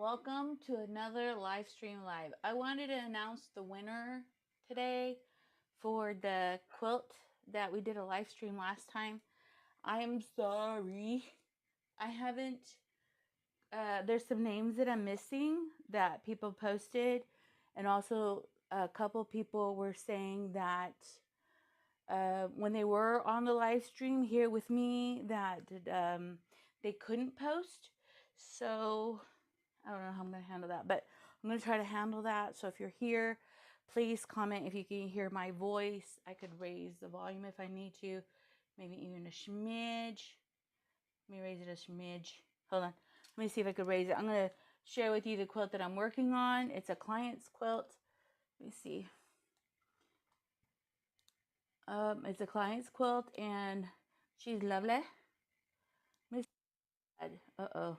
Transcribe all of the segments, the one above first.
Welcome to another live stream live. I wanted to announce the winner today for the quilt that we did a live stream last time. I am sorry. I haven't, there's some names that I'm missing that people posted. And also a couple people were saying that when they were on the live stream here with me that they couldn't post. So I don't know how I'm going to handle that, but I'm going to try to handle that. So if you're here, please comment if you can hear my voice. I could raise the volume if I need to, maybe even a smidge. Let me raise it a smidge. Hold on. Let me see if I could raise it. I'm going to share with you the quilt that I'm working on. It's a client's quilt. Let me see. It's a client's quilt and she's lovely. Miss. Uh-oh.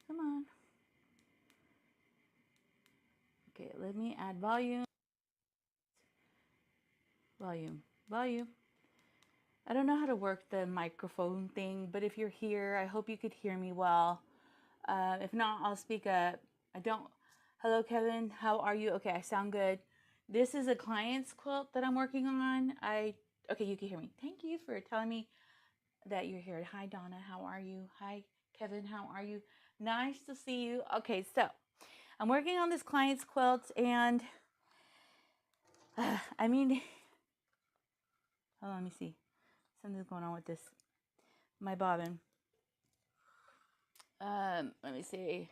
Come on. Okay, let me add volume. Volume. I don't know how to work the microphone thing, but if you're here, I hope you could hear me well. If not, I'll speak up. Hello, Kevin. How are you? Okay, I sound good. This is a client's quilt that I'm working on. Okay, you can hear me. Thank you for telling me that you're here. Hi, Donna. How are you? Hi, Kevin. How are you? Nice to see you. Okay, so I'm working on this client's quilt and hold on, let me see. Something's going on with this. My bobbin. Let me see.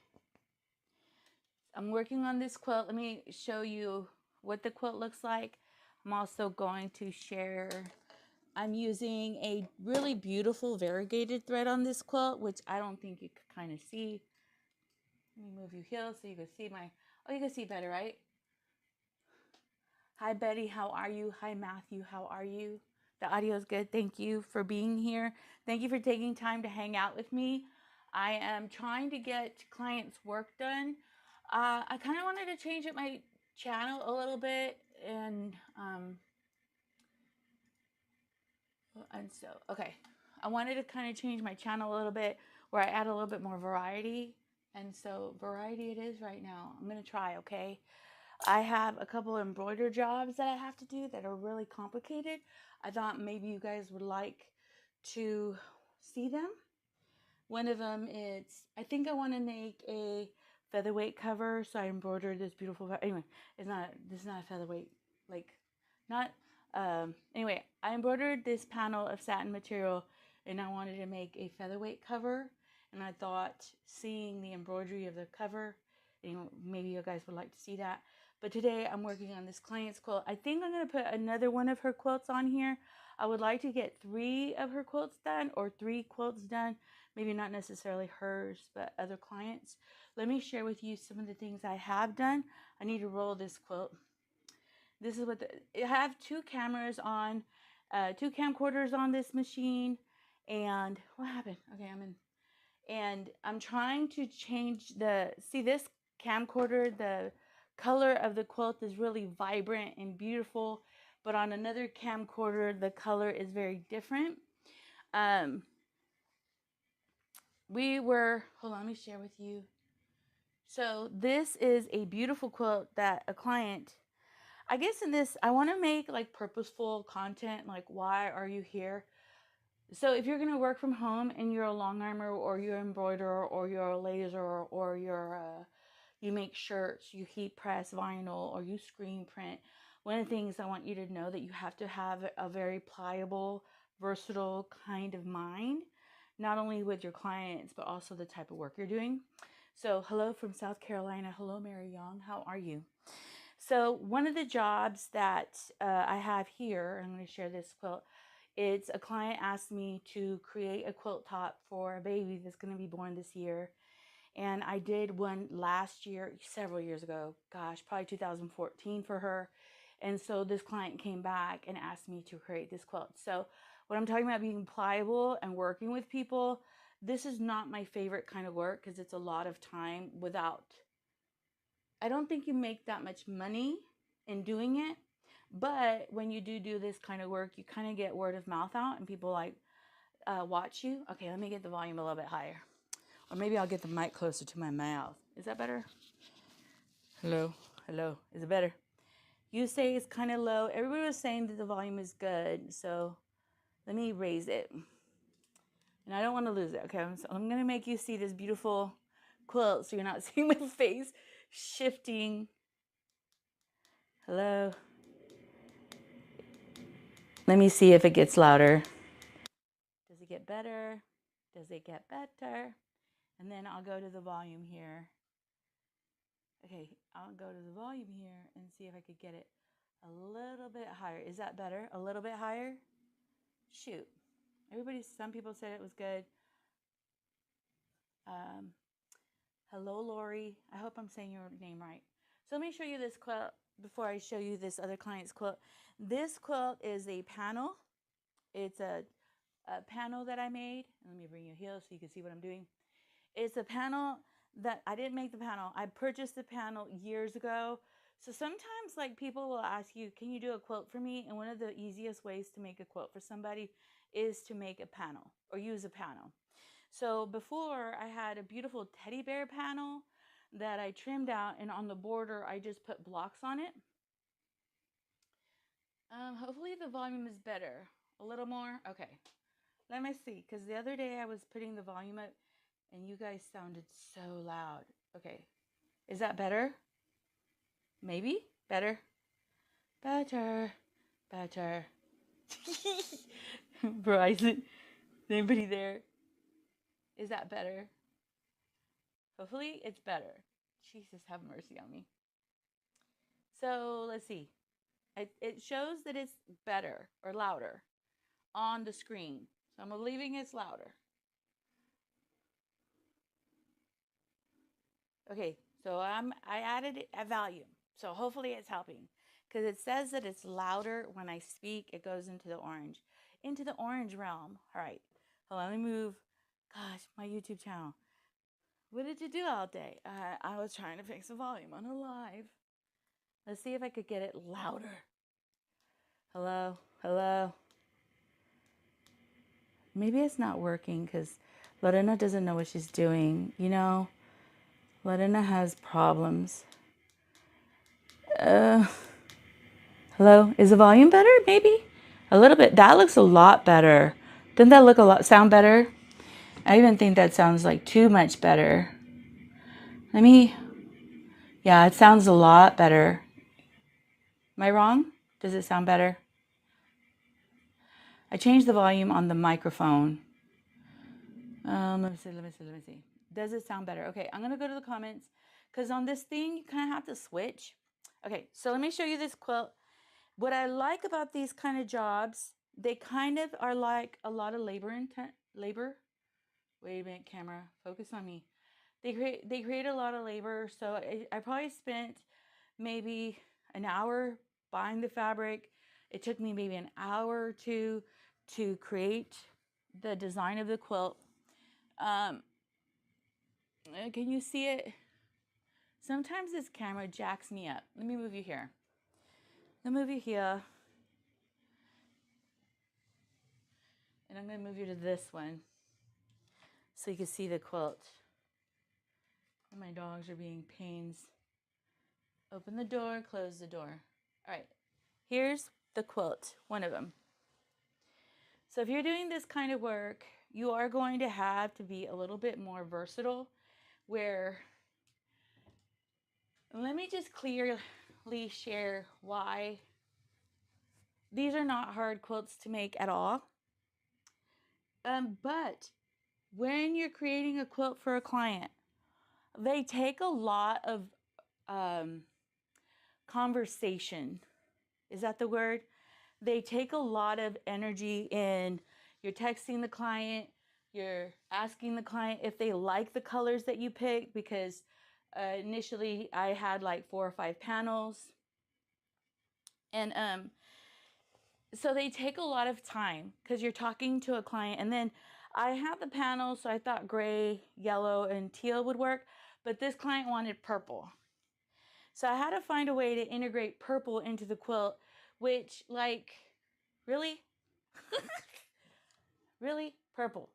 I'm working on this quilt. Let me show you what the quilt looks like. I'm also going to share. I'm using a really beautiful variegated thread on this quilt, which I don't think you could kind of see. Let me move you here so you can see you can see better, right? Hi, Betty. How are you? Hi, Matthew. How are you? The audio is good. Thank you for being here. Thank you for taking time to hang out with me. I am trying to get clients' work done. I kind of wanted to change up my channel a little bit, and so okay, I wanted to kind of change my channel a little bit where I add a little bit more variety, and so variety it is right now. I'm gonna try. Okay. I have a couple embroidery jobs that I have to do that are really complicated. I thought maybe you guys would like to see them. One of them I think I want to make a featherweight cover. So I embroidered this beautiful, anyway, this is not a featherweight, anyway, I embroidered this panel of satin material and I wanted to make a featherweight cover. And I thought seeing the embroidery of the cover, maybe you guys would like to see that. But today I'm working on this client's quilt. I think I'm going to put another one of her quilts on here. I would like to get 3 of her quilts done or 3 quilts done. Maybe not necessarily hers, but other clients. Let me share with you some of the things I have done. I need to roll this quilt. This is I have 2 cameras on, 2 camcorders on this machine. And what happened? Okay, and I'm trying to change see this camcorder, the color of the quilt is really vibrant and beautiful, but on another camcorder, the color is very different. Hold on, let me share with you. So this is a beautiful quilt that a client, I guess in this, I want to make like purposeful content, like why are you here? So if you're going to work from home and you're a longarmer or you're an embroiderer or you're a laser or you make shirts, you heat press vinyl or you screen print, one of the things I want you to know that you have to have a very pliable, versatile kind of mind, not only with your clients, but also the type of work you're doing. So hello from South Carolina. Hello, Mary Young. How are you? So one of the jobs that I have here, I'm going to share this quilt. It's a client asked me to create a quilt top for a baby that's going to be born this year. And I did one last year, several years ago, gosh, probably 2014 for her. And so this client came back and asked me to create this quilt. So when I'm talking about being pliable and working with people, this is not my favorite kind of work because it's a lot of time I don't think you make that much money in doing it. But when you do this kind of work, you kind of get word of mouth out and people like watch you. Okay, let me get the volume a little bit higher. Or maybe I'll get the mic closer to my mouth. Is that better? Hello? Hello? Is it better? You say it's kind of low. Everybody was saying that the volume is good. So let me raise it. And I don't want to lose it. Okay, so I'm going to make you see this beautiful quilt so you're not seeing my face shifting. Hello? Let me see if it gets louder. Does it get better? Does it get better? And then I'll go to the volume here. Okay, I'll go to the volume here and see if I could get it a little bit higher. Is that better? A little bit higher? Shoot. Some people said it was good. Hello, Lori. I hope I'm saying your name right. So let me show you this quilt before I show you this other client's quilt. This quilt is a panel. It's a panel that I made. Let me bring you here so you can see what I'm doing. It's a panel that I didn't make the panel. I purchased the panel years ago. So sometimes like people will ask you, can you do a quilt for me? And one of the easiest ways to make a quilt for somebody is to make a panel or use a panel. So before I had a beautiful teddy bear panel that I trimmed out, and on the border I just put blocks on it. Hopefully the volume is better. A little more? Okay. Let me see, because the other day I was putting the volume up and you guys sounded so loud. Okay. Is that better? Maybe? Better? Better. Better. Bryson, anybody there? Is that better? Hopefully it's better. Jesus, have mercy on me. So let's see. It shows that it's better or louder on the screen. So I'm believing it's louder. Okay, so I added a volume. So hopefully it's helping. Because it says that it's louder when I speak. It goes into the orange. Into the orange realm. All right. Hold on, let me move. Gosh, my YouTube channel. What did you do all day? I was trying to fix the volume on a live. Let's see if I could get it louder. Hello? Hello? Maybe it's not working because Lorena doesn't know what she's doing. You know, Lorena has problems. Hello? Is the volume better? Maybe? A little bit. That looks a lot better. Doesn't that sound better? I even think that sounds like too much better. Yeah, it sounds a lot better. Am I wrong? Does it sound better? I changed the volume on the microphone. Let me see. Does it sound better? Okay, I'm going to go to the comments because on this thing, you kind of have to switch. Okay, so let me show you this quilt. What I like about these kind of jobs, they kind of are like a lot of labor. Wait a minute, camera, focus on me. They create a lot of labor. So I probably spent maybe an hour buying the fabric. It took me maybe an hour or two to create the design of the quilt. Can you see it? Sometimes this camera jacks me up. Let me move you here. Let me move you here. And I'm going to move you to this one so you can see the quilt. And my dogs are being pains. Open the door, close the door. All right, here's the quilt, one of them. So if you're doing this kind of work, you are going to have to be a little bit more versatile where, let me just clearly share why these are not hard quilts to make at all. But when you're creating a quilt for a client, they take a lot of conversation. Is that the word? They take a lot of energy in, you're texting the client, you're asking the client if they like the colors that you pick, because initially I had like 4 or 5 panels. And so they take a lot of time because you're talking to a client. And then I have the panel, so I thought gray, yellow, and teal would work, but this client wanted purple. So I had to find a way to integrate purple into the quilt, which, like, really? Really? Purple.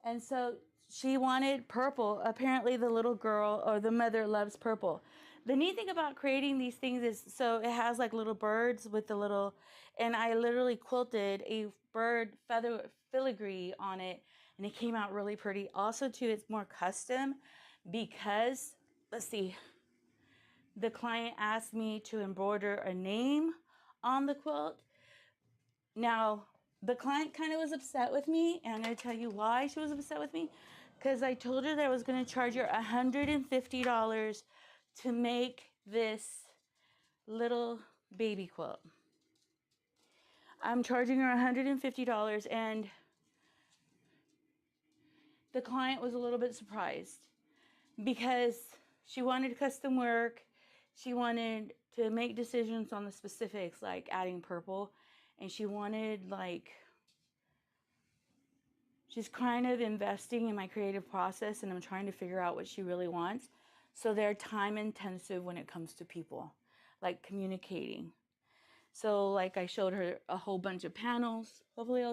And so she wanted purple. Apparently the little girl or the mother loves purple. The neat thing about creating these things is, so it has like little birds with the little, and I literally quilted a bird feather filigree on it, and it came out really pretty. Also too, it's more custom because, let's see, the client asked me to embroider a name on the quilt. Now, the client kind of was upset with me, and I'm going to tell you why she was upset with me. Because I told her that I was going to charge her $150 to make this little baby quilt. I'm charging her $150, and the client was a little bit surprised because she wanted custom work. She wanted to make decisions on the specifics, like adding purple, and she wanted like, she's kind of investing in my creative process, and I'm trying to figure out what she really wants. So they're time intensive when it comes to people, like communicating. So like I showed her a whole bunch of panels. Hopefully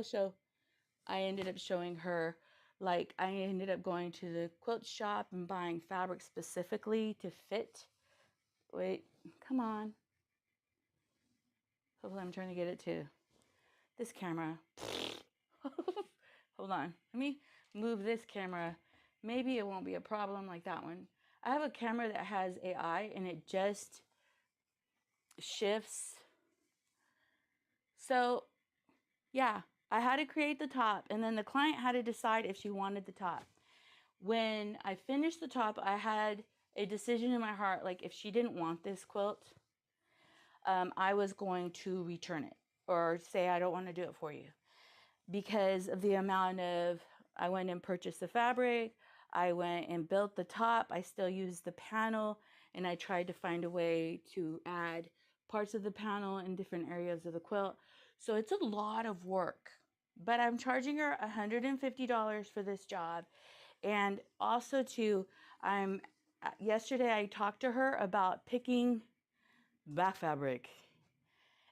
I ended up showing her, like I ended up going to the quilt shop and buying fabric specifically to fit. Wait, come on. Hopefully I'm trying to get it to this camera. Hold on. Let me move this camera. Maybe it won't be a problem like that one. I have a camera that has AI and it just shifts. So yeah, I had to create the top, and then the client had to decide if she wanted the top. When I finished the top, I had a decision in my heart, like if she didn't want this quilt, I was going to return it or say I don't want to do it for you, because of the amount of, I went and purchased the fabric, I went and built the top, I still used the panel, and I tried to find a way to add parts of the panel in different areas of the quilt. So it's a lot of work, but I'm charging her $150 for this job. And also too, yesterday I talked to her about picking back fabric.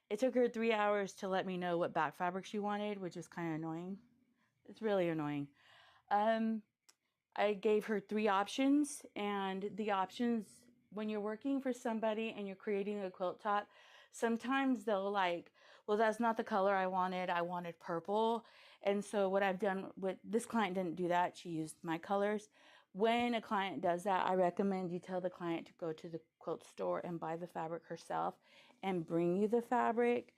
It took her 3 hours to let me know what back fabric she wanted, which is kind of annoying. It's really annoying. I gave her 3 options, and the options, when you're working for somebody and you're creating a quilt top, sometimes they'll like, well, that's not the color I wanted purple. And so what I've done with this client, didn't do that. She used my colors. When a client does that, I recommend you tell the client to go to the quilt store and buy the fabric herself and bring you the fabric,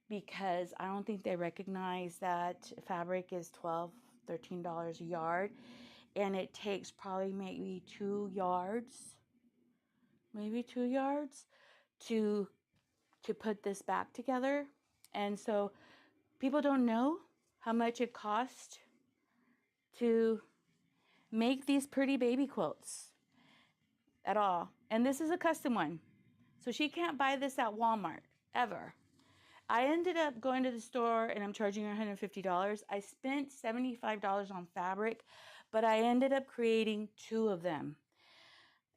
because I don't think they recognize that fabric is $12, $13 a yard, and it takes probably maybe 2 yards, to put this back together. And so people don't know how much it costs to make these pretty baby quilts at all. And this is a custom one, so she can't buy this at Walmart ever. I ended up going to the store and I'm charging her $150. I spent $75 on fabric, but I ended up creating 2 of them.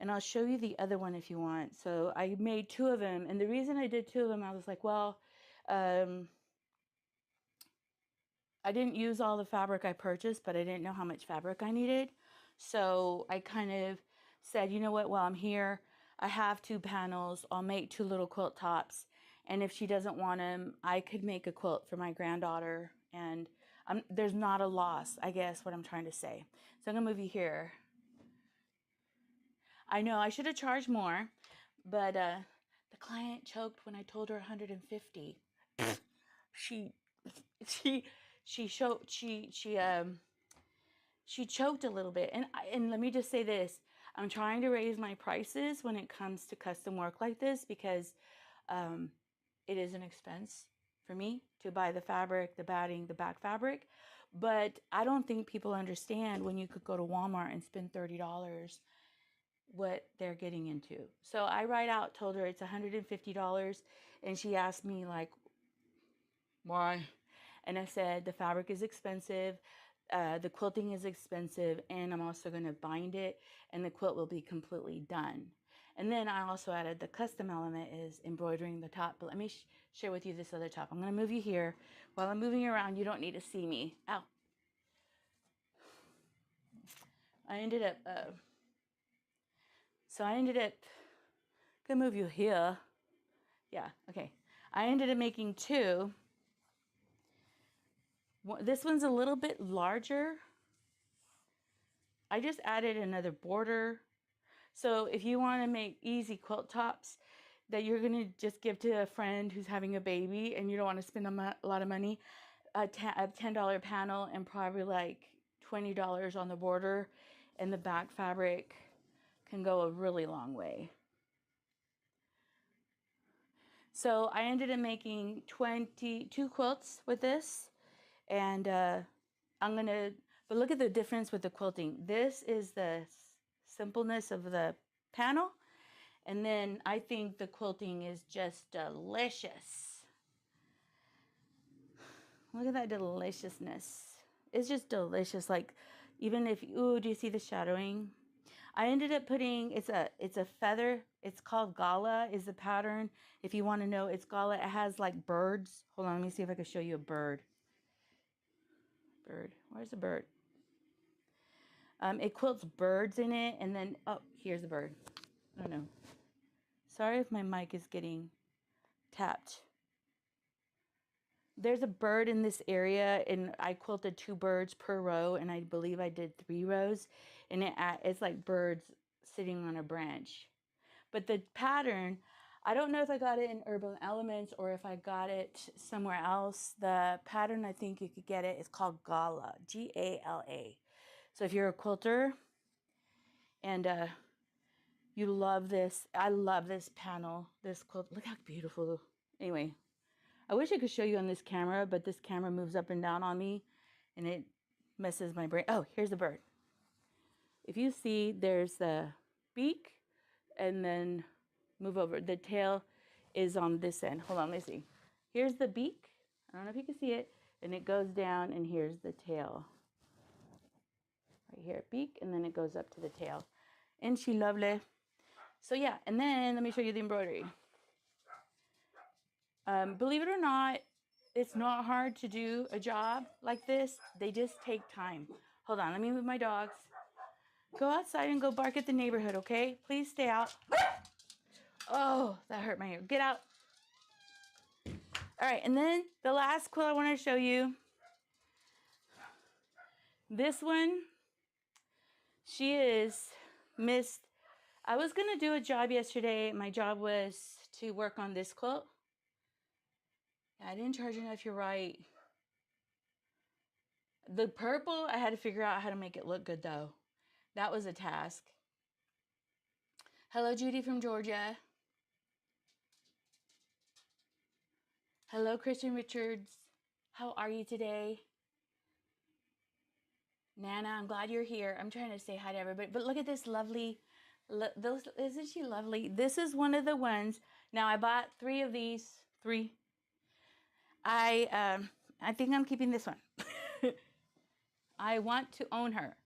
And I'll show you the other one if you want. So I made 2 of them. And the reason I did 2 of them, I was like, well, I didn't use all the fabric I purchased, but I didn't know how much fabric I needed. So I kind of said, you know what, while I'm here, I have 2 panels. I'll make 2 little quilt tops. And if she doesn't want them, I could make a quilt for my granddaughter. And there's not a loss, I guess, what I'm trying to say. So I'm gonna move you here. I know I should have charged more, but the client choked when I told her 150. She choked a little bit. And let me just say this, I'm trying to raise my prices when it comes to custom work like this, because it is an expense for me to buy the fabric, the batting, the back fabric. But I don't think people understand when you could go to Walmart and spend $30 what they're getting into. So I told her it's $150, and she asked me like, why? And I said, the fabric is expensive, the quilting is expensive, and I'm also going to bind it, and the quilt will be completely done. And then I also added the custom element is embroidering the top. But let me share with you this other top. I'm going to move you here. While I'm moving around, you don't need to see me. Ow. I ended up, gonna move you here. Yeah, okay. I ended up making two. This one's a little bit larger. I just added another border. So if you want to make easy quilt tops that you're going to just give to a friend who's having a baby and you don't want to spend a lot of money, a $10 panel and probably like $20 on the border and the back fabric can go a really long way. So I ended up making 22 quilts with this, and but look at the difference with the quilting. This is the simpleness of the panel, and then I think the quilting is just delicious. Look at that deliciousness. It's just delicious. Like, even if, ooh, do you see the shadowing? I ended up putting, it's a feather. It's called Gala is the pattern. If you want to know, it's Gala. It has like birds. Hold on, let me see if I can show you a bird. Bird. Where's the bird? It quilts birds in it, and then, oh, here's a bird. I don't know. Sorry if my mic is getting tapped. There's a bird in this area, and I quilted 2 birds per row, and I believe I did 3 rows, and it's like birds sitting on a branch. But the pattern, I don't know if I got it in Urban Elements or if I got it somewhere else. The pattern, I think you could get it, is called Gala, Gala. So if you're a quilter and you love this, I love this panel, this quilt. Look how beautiful. Anyway, I wish I could show you on this camera, but this camera moves up and down on me and it messes my brain. Oh, here's the bird. If you see, there's the beak, and then move over. The tail is on this end. Hold on, let's see. Here's the beak. I don't know if you can see it. And it goes down, and here's the tail. Right here, beak, and then it goes up to the tail. Isn't she lovely? So yeah, and then let me show you the embroidery. Believe it or not, it's not hard to do a job like this. They just take time. Hold on, let me move my dogs. Go outside and go bark at the neighborhood, okay? Please stay out. Oh, that hurt my ear. Get out. All right, and then the last quilt I want to show you. This one, she is missed. I was going to do a job yesterday. My job was to work on this quilt. I didn't charge enough, you're right. The purple, I had to figure out how to make it look good, though. That was a task. Hello, Judy from Georgia. Hello, Christian Richards. How are you today? Nana, I'm glad you're here. I'm trying to say hi to everybody. But look at this lovely, isn't she lovely? This is one of the ones. Now, I bought 3 of these. 3. I think I'm keeping this one. I want to own her.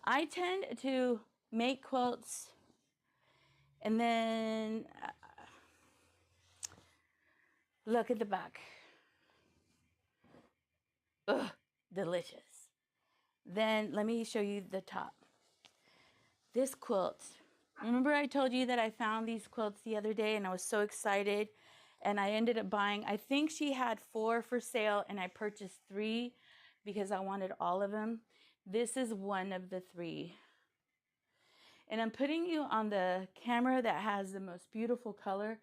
I tend to make quilts and then look at the back. Ugh, delicious. Then let me show you the top. This quilt. Remember I told you that I found these quilts the other day and I was so excited, and I ended up buying, I think she had 4 for sale and I purchased 3 because I wanted all of them. This is one of the 3. And I'm putting you on the camera that has the most beautiful color.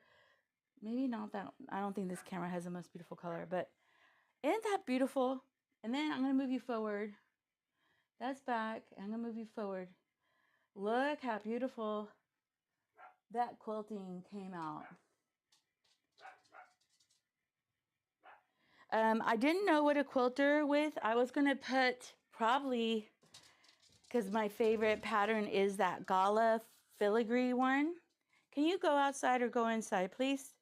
Maybe not that, I don't think this camera has the most beautiful color, but isn't that beautiful? And then I'm going to move you forward. That's back. I'm going to move you forward. Look how beautiful that quilting came out. I didn't know what a quilter with. I was going to put probably, because my favorite pattern is that Gala filigree one. Can you go outside or go inside, please?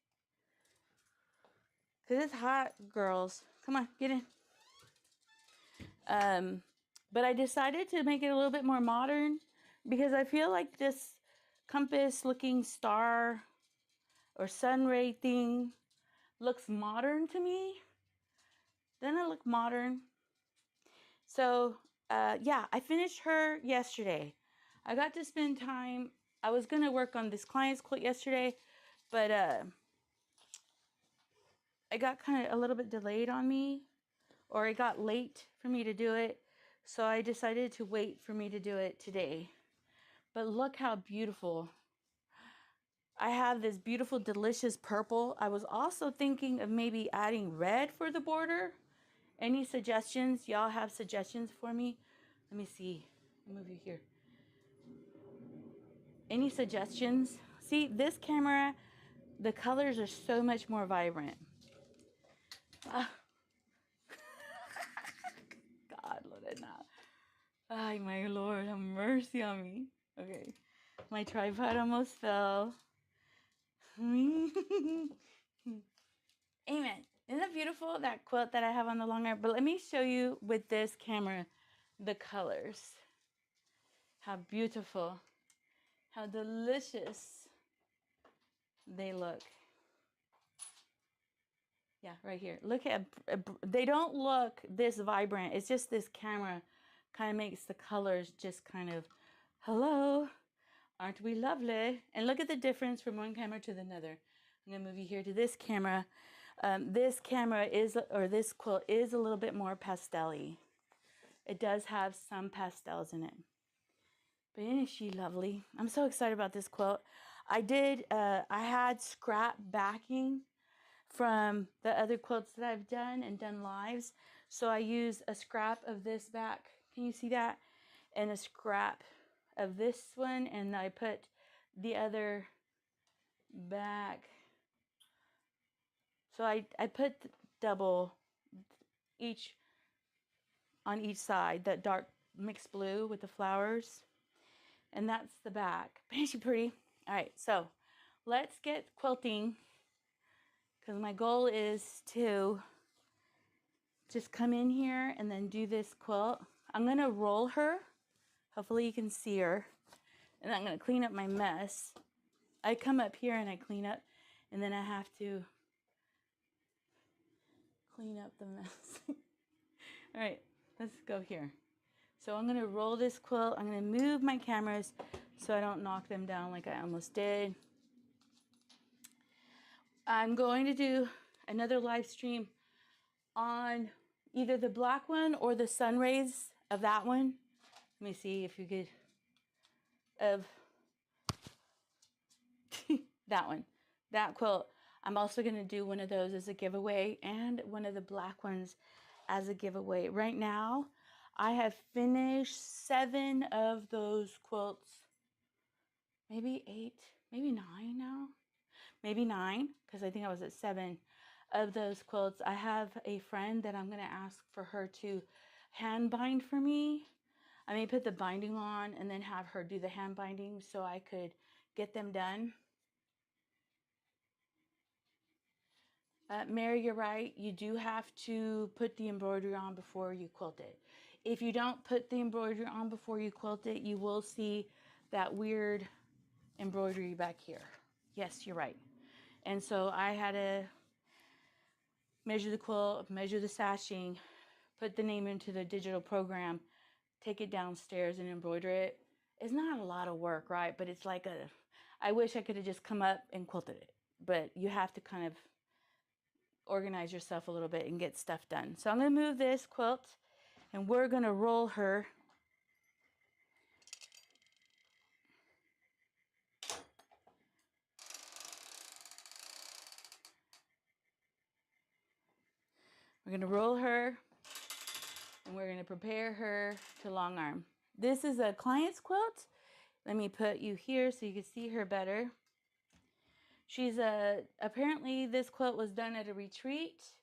Because it's hot, girls. Come on, get in. But I decided to make it a little bit more modern because I feel like this compass looking star or sun ray thing looks modern to me. Doesn't it look modern? So yeah, I finished her yesterday. I got to spend time. I was going to work on this client's quilt yesterday, but it got kind of a little bit delayed on me, or it got late for me to do it. So I decided to wait for me to do it today. But look how beautiful. I have this beautiful, delicious purple. I was also thinking of maybe adding red for the border. Any suggestions? Y'all have suggestions for me? Let me see. I'll move you here. Any suggestions? See, this camera, the colors are so much more vibrant. Ah. God, Lord, not. Ay, my Lord, have mercy on me. Okay, my tripod almost fell. Amen. Isn't that beautiful, that quilt that I have on the Longarm? But let me show you with this camera the colors. How beautiful, how delicious they look. Yeah, right here. Look at, they don't look this vibrant. It's just this camera kind of makes the colors just kind of, hello, aren't we lovely? And look at the difference from one camera to the other. I'm gonna move you here to this camera. This camera is, or this quilt is a little bit more pastel-y. It does have some pastels in it. But isn't she lovely? I'm so excited about this quilt. I had scrap backing from the other quilts that I've done and done lives. So I use a scrap of this back. Can you see that? And a scrap of this one. And I put the other back. So I put double each on each side, that dark mixed blue with the flowers. And that's the back. Ain't she pretty? All right, so let's get quilting, because my goal is to just come in here and then do this quilt. I'm gonna roll her. Hopefully you can see her. And I'm gonna clean up my mess. I come up here and I clean up, and then I have to clean up the mess. All right, let's go here. So I'm gonna roll this quilt. I'm gonna move my cameras so I don't knock them down like I almost did. I'm going to do another live stream on either the black one or the sun rays of that one. Let me see if you could, of that one, that quilt. I'm also going to do one of those as a giveaway and one of the black ones as a giveaway. Right now, I have finished 7 of those quilts, maybe 8, maybe 9 now, maybe 9, because I think I was at 7 of those quilts. I have a friend that I'm going to ask for her to hand bind for me. I may put the binding on and then have her do the hand binding so I could get them done. Mary, you're right. You do have to put the embroidery on before you quilt it. If you don't put the embroidery on before you quilt it, you will see that weird embroidery back here. Yes, you're right. And so I had to measure the quilt, measure the sashing, put the name into the digital program, take it downstairs and embroider it. It's not a lot of work, right? But it's like I wish I could have just come up and quilted it. But you have to kind of organize yourself a little bit and get stuff done. So I'm going to move this quilt and we're going to roll her. We're going to roll her and we're going to prepare her to Longarm. This is a client's quilt. Let me put you here so you can see her better. She's apparently this quilt was done at a retreat.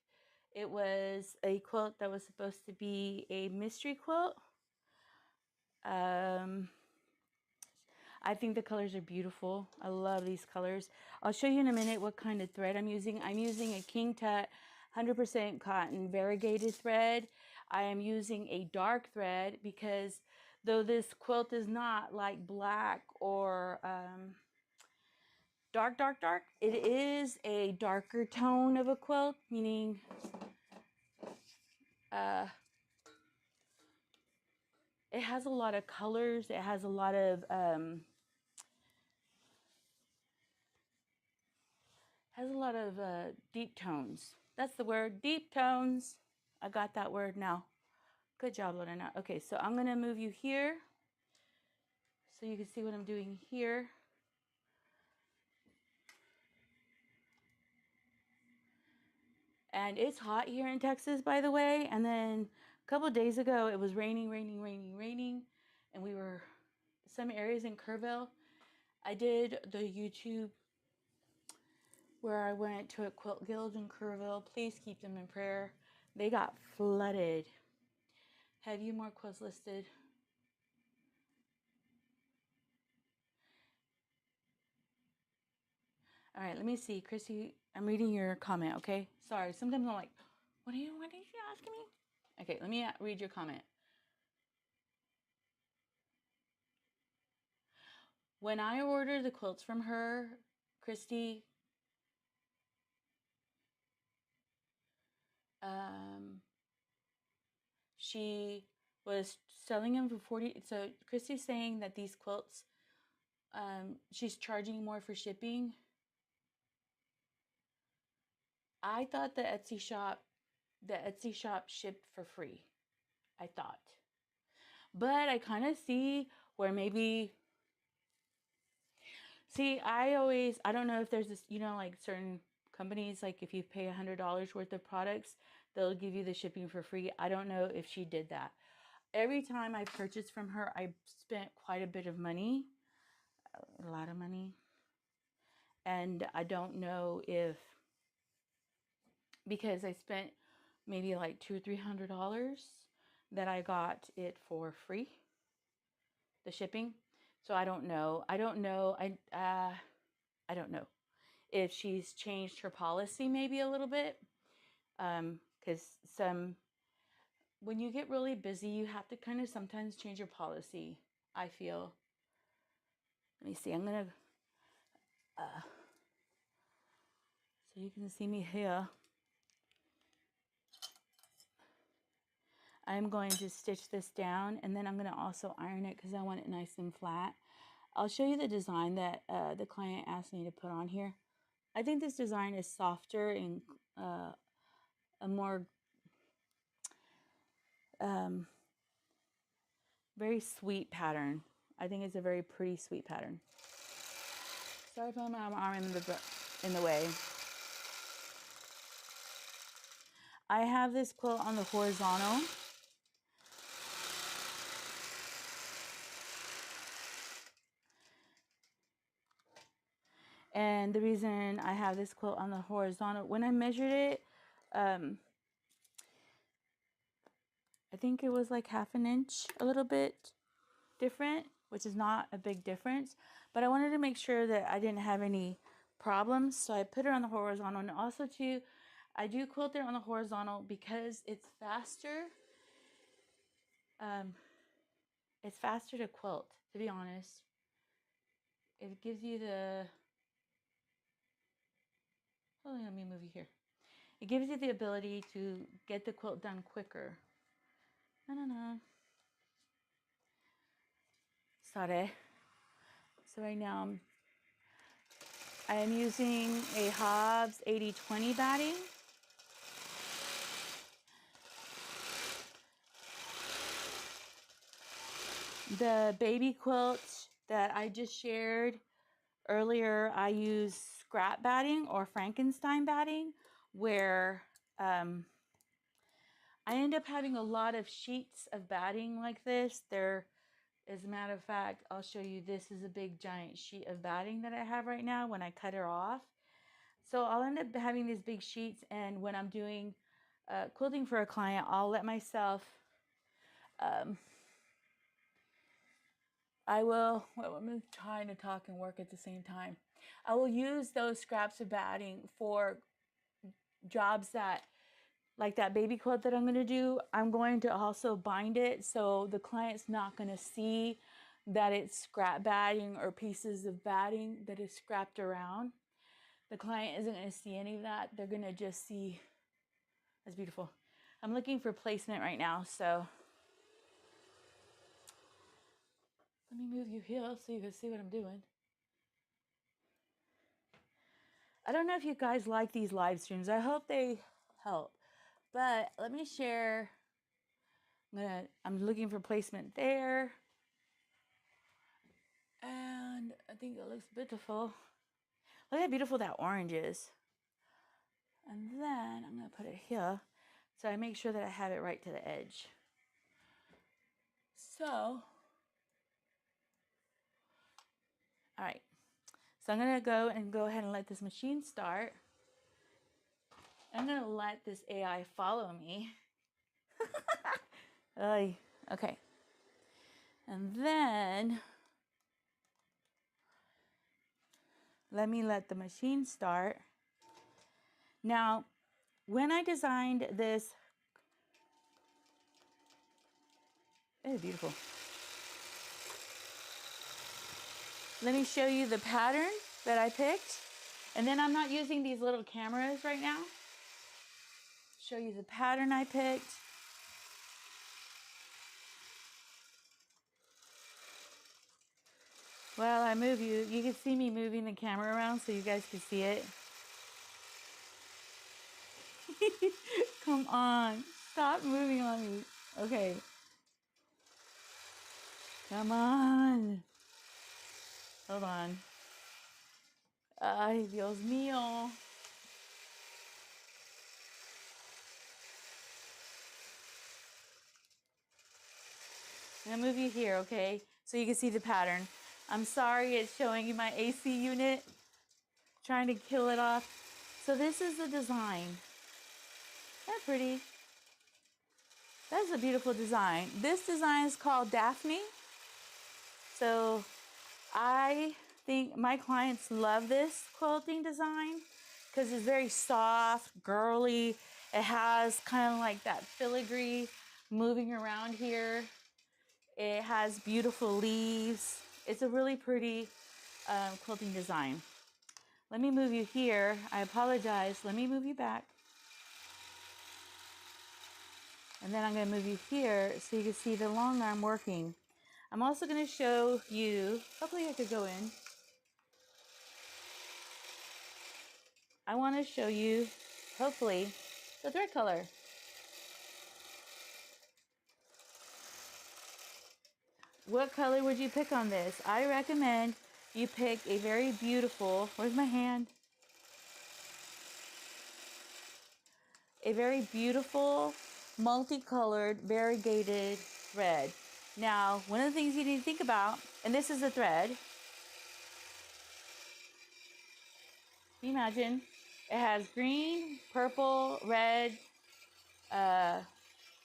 It was a quilt that was supposed to be a mystery quilt. I think the colors are beautiful. I love these colors. I'll show you in a minute what kind of thread I'm using. I'm using a King Tut 100% cotton variegated thread. I am using a dark thread because though this quilt is not like black or dark, it is a darker tone of a quilt, meaning It has a lot of colors. It has a lot of deep tones. That's the word, deep tones. I got that word now. Good job, Lorena. Okay, so I'm gonna move you here so you can see what I'm doing here. And it's hot here in Texas, by the way. And then a couple of days ago, it was raining. And we were some areas in Kerrville. I did the YouTube where I went to a quilt guild in Kerrville. Please keep them in prayer. They got flooded. Have you more quilts listed? All right, let me see. Chrissy, I'm reading your comment, okay? Sorry, sometimes I'm like, what are you asking me? Okay, let me read your comment. When I ordered the quilts from her, Christy, she was selling them for 40. So Christy's saying that these quilts, she's charging more for shipping. I thought the Etsy shop shipped for free. I thought, but I kind of see where maybe. See, I don't know if there's this, like certain companies, like if you pay $100 worth of products, they'll give you the shipping for free. I don't know if she did that. Every time I purchased from her, I spent quite a bit of money, a lot of money. And I don't know if, because I spent maybe like $200 or $300, that I got it for free, the shipping. So I don't know. I don't know if she's changed her policy maybe a little bit. Because when you get really busy, you have to kind of sometimes change your policy, I feel. Let me see. I'm going to, so you can see me here. I'm going to stitch this down, and then I'm going to also iron it because I want it nice and flat. I'll show you the design that the client asked me to put on here. I think this design is softer and a more very sweet pattern. I think it's a very pretty sweet pattern. Sorry if my arm in the way. I have this quilt on the horizontal. And the reason I have this quilt on the horizontal, when I measured it, I think it was like half an inch, a little bit different, which is not a big difference. But I wanted to make sure that I didn't have any problems. So I put it on the horizontal. And also too, I do quilt it on the horizontal because it's faster. It's faster to quilt, to be honest. It gives you the, oh, let me move you here. It gives you the ability to get the quilt done quicker. Sorry. So right now I am using a Hobbs 80/20 batting. The baby quilt that I just shared earlier, I use scrap batting or Frankenstein batting, where I end up having a lot of sheets of batting like this. As a matter of fact, I'll show you, this is a big giant sheet of batting that I have right now when I cut her off. So I'll end up having these big sheets, and when I'm doing quilting for a client, I'll let myself, I'm trying to talk and work at the same time. I will use those scraps of batting for jobs that, like that baby quilt that I'm going to do. I'm going to also bind it so the client's not going to see that it's scrap batting or pieces of batting that is scrapped around. The client isn't going to see any of that. They're going to just see, that's beautiful. I'm looking for placement right now, so Let me move you here so you can see what I'm doing. I don't know if you guys like these live streams. I hope they help. But let me share. I'm looking for placement there. And I think it looks beautiful. Look how beautiful that orange is. And then I'm going to put it here. So I make sure that I have it right to the edge. So, all right. So I'm going to go ahead and let this machine start. I'm going to let this AI follow me. Okay. And then let me let the machine start. Now, when I designed this, it's beautiful. Let me show you the pattern that I picked. And then I'm not using these little cameras right now. Show you the pattern I picked. Well, I move you. You can see me moving the camera around so you guys can see it. Come on. Stop moving on me. Okay. Come on. Hold on. Ay, Dios mío. I'm gonna move you here, okay? So you can see the pattern. I'm sorry it's showing you my AC unit. Trying to kill it off. So this is the design. Isn't that pretty? That's a beautiful design. This design is called Daphne. So I think my clients love this quilting design because it's very soft, girly. It has kind of like that filigree moving around here. It has beautiful leaves. It's a really pretty quilting design. Let me move you here. I apologize. Let me move you back. And then I'm going to move you here so you can see the long arm working. I'm also going to show you, hopefully I could go in. I want to show you, hopefully, the thread color. What color would you pick on this? I recommend you pick a very beautiful, where's my hand? A very beautiful, multicolored, variegated thread. Now, one of the things you need to think about, and this is a thread. Can you imagine? It has green, purple, red,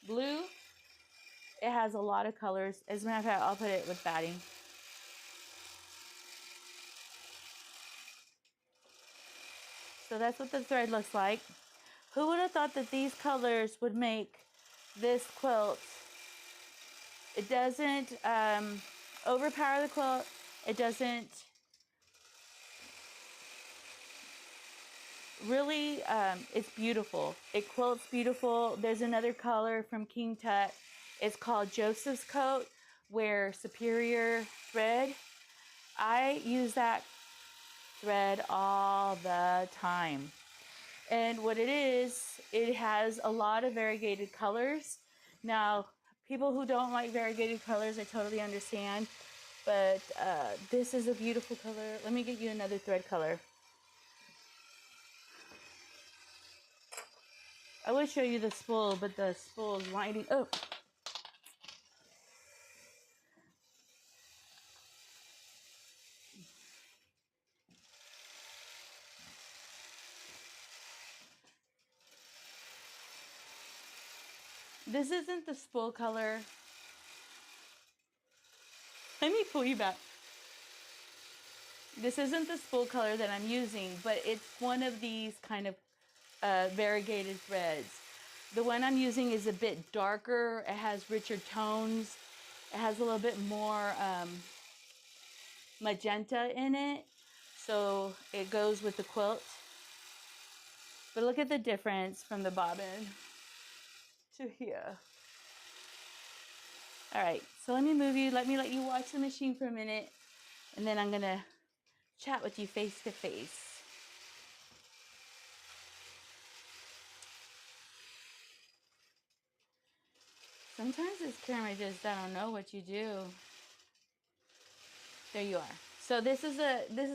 blue. It has a lot of colors. As a matter of fact, I'll put it with batting. So that's what the thread looks like. Who would have thought that these colors would make this quilt? It doesn't overpower the quilt. It doesn't really, it's beautiful. It quilts beautiful. There's another color from King Tut. It's called Joseph's Coat, where superior thread. I use that thread all the time. And what it is, it has a lot of variegated colors. Now, people who don't like variegated colors, I totally understand. But this is a beautiful color. Let me get you another thread color. I would show you the spool, but the spool is winding up. This isn't the spool color. Let me pull you back. This isn't the spool color that I'm using, but it's one of these kind of variegated threads. The one I'm using is a bit darker. It has richer tones. It has a little bit more magenta in it. So it goes with the quilt. But look at the difference from the bobbin to here. All right, so let me move you. Let you watch the machine for a minute, and then I'm gonna chat with you face to face. Sometimes this camera just, I don't know what you do. There you are. So this is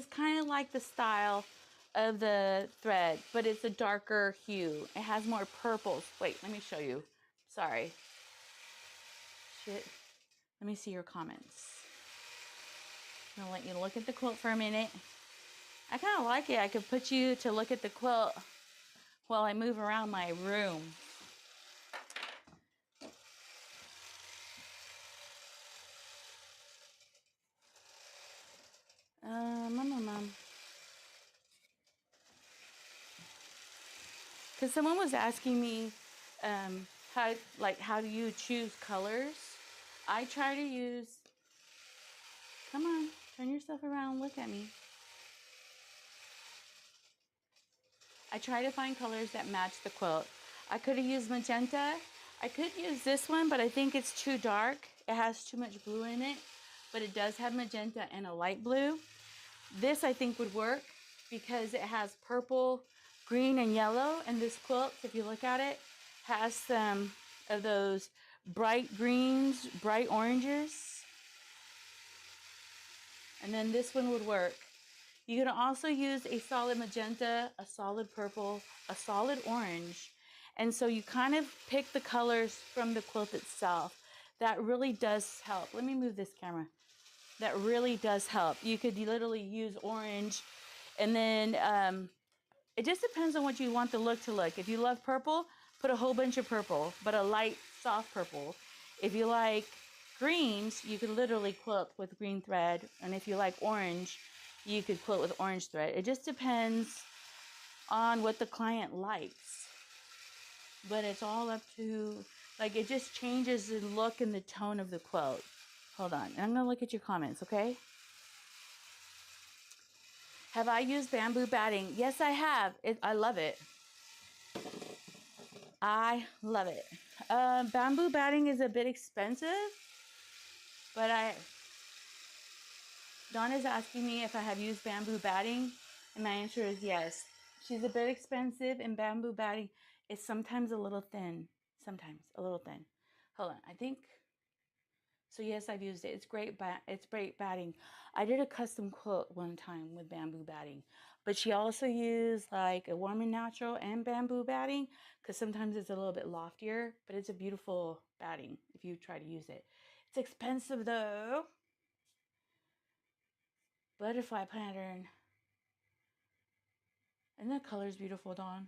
kind of like the style of the thread, but it's a darker hue. It has more purples. Wait, let me show you. Sorry. Shit. Let me see your comments. I'm gonna let you look at the quilt for a minute. I kind of like it. I could put you to look at the quilt while I move around my room. Because someone was asking me how do you choose colors? I try to use, come on, turn yourself around, look at me. I try to find colors that match the quilt. I could have used magenta. I could use this one, but I think it's too dark. It has too much blue in it, but it does have magenta and a light blue. This I think would work because it has purple, green, and yellow. And this quilt, if you look at it, has some of those bright greens, bright oranges. And then this one would work. You can also use a solid magenta, a solid purple, a solid orange. And so you kind of pick the colors from the quilt itself. That really does help. Let me move this camera. That really does help. You could literally use orange, and then it just depends on what you want the look to look. If you love purple, put a whole bunch of purple, but a light, soft purple. If you like greens, you could literally quilt with green thread. And if you like orange, you could quilt with orange thread. It just depends on what the client likes. But it's all up to, like, it just changes the look and the tone of the quilt. Hold on, I'm gonna look at your comments, okay? Have I used bamboo batting? Yes, I have. I love it. I love it. Bamboo batting is a bit expensive, but Dawn is asking me if I have used bamboo batting, and my answer is yes. She's a bit expensive, and bamboo batting is sometimes a little thin. Sometimes a little thin. Hold on, I think. So yes, I've used it. It's great. It's great batting. I did a custom quilt one time with bamboo batting, but she also used like a warm and natural and bamboo batting because sometimes it's a little bit loftier, but it's a beautiful batting if you try to use it. It's expensive though. Butterfly pattern. And the color's beautiful, Dawn.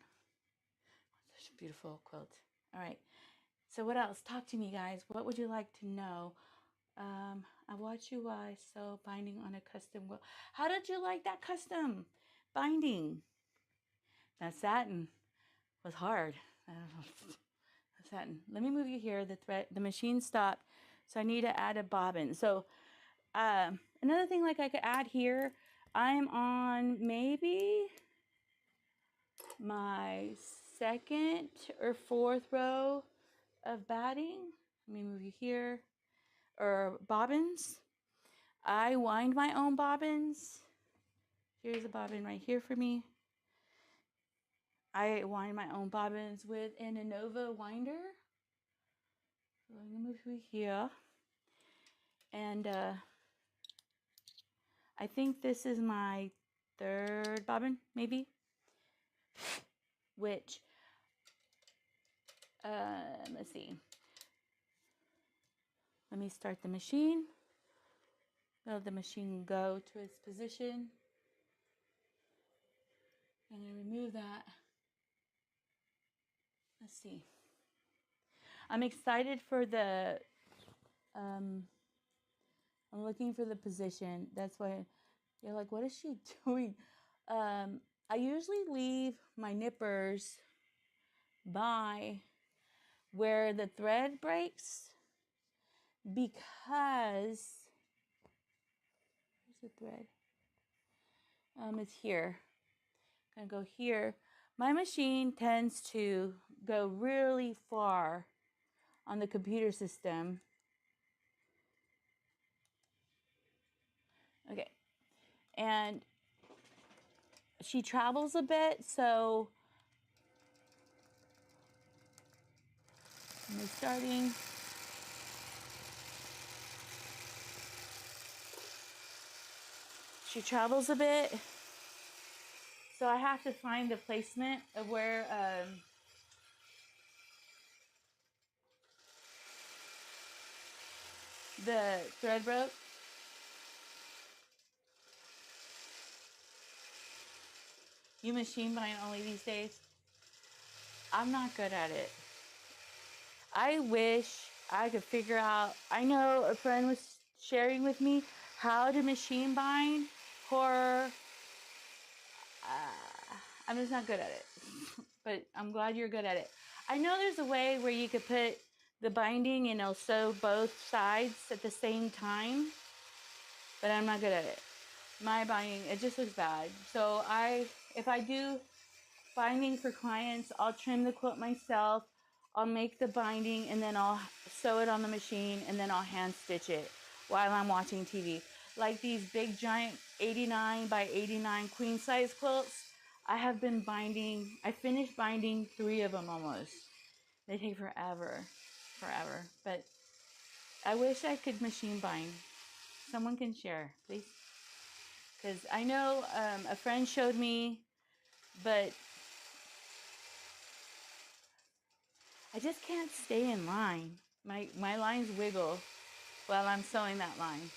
Such a beautiful quilt. All right. So what else? Talk to me, guys. What would you like to know? I watch you while I sew binding on a custom quilt. How did you like that custom binding? That satin was hard. Satin. Let me move you here. The machine stopped, so I need to add a bobbin. So another thing like I could add here, I'm on maybe my second or fourth row of batting. Let me move you here. Or bobbins. I wind my own bobbins. Here's a bobbin right here for me. I wind my own bobbins with an Innova winder. So I'm gonna move you here. And I think this is my third bobbin, maybe. Which, let's see. Let me start the machine. Let the machine go to its position. I'm going to remove that. Let's see. I'm excited for the, I'm looking for the position. That's why you're like, what is she doing? I usually leave my nippers by where the thread breaks because, where's the thread? It's here. I'm gonna go here. My machine tends to go really far on the computer system. and she travels a bit, so I'm starting. She travels a bit, so I have to find the placement of where the thread broke. You machine bind only these days? I'm not good at it. I wish I could figure out. I know a friend was sharing with me how to machine bind horror. I'm just not good at it. But I'm glad you're good at it. I know there's a way where you could put the binding and it'll sew both sides at the same time, but I'm not good at it. My binding, it just looks bad. So if I do binding for clients, I'll trim the quilt myself. I'll make the binding and then I'll sew it on the machine and then I'll hand stitch it while I'm watching TV. Like these big giant 89 by 89 queen size quilts, I have been binding. I finished binding 3 of them almost. They take forever. But I wish I could machine bind. Someone can share, please. Because I know a friend showed me, but I just can't stay in line. My lines wiggle while I'm sewing that line.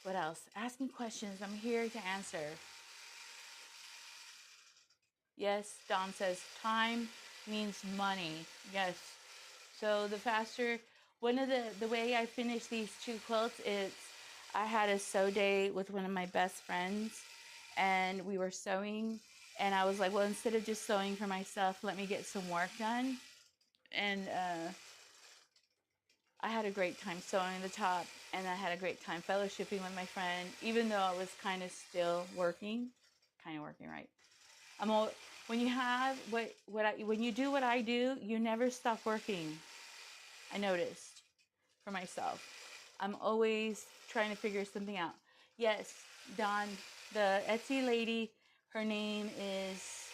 What else? Ask me questions. I'm here to answer. Yes, Dawn says time means money. Yes. So the faster, one of the way I finished these 2 quilts is I had a sew day with one of my best friends and we were sewing and I was like, well, instead of just sewing for myself, let me get some work done. And I had a great time sewing the top and I had a great time fellowshipping with my friend, even though I was kind of still working, right? When you have when you do what I do, you never stop working. I noticed for myself. I'm always trying to figure something out. Yes, Dawn, the Etsy lady, her name is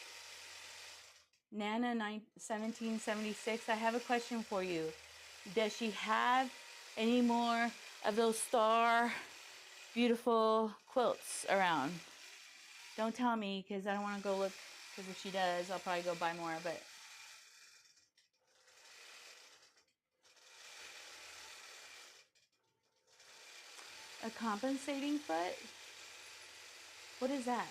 Nana 1776. I have a question for you. Does she have any more of those star beautiful quilts around? Don't tell me because I don't want to go look, because if she does, I'll probably go buy more. But a compensating foot? What is that?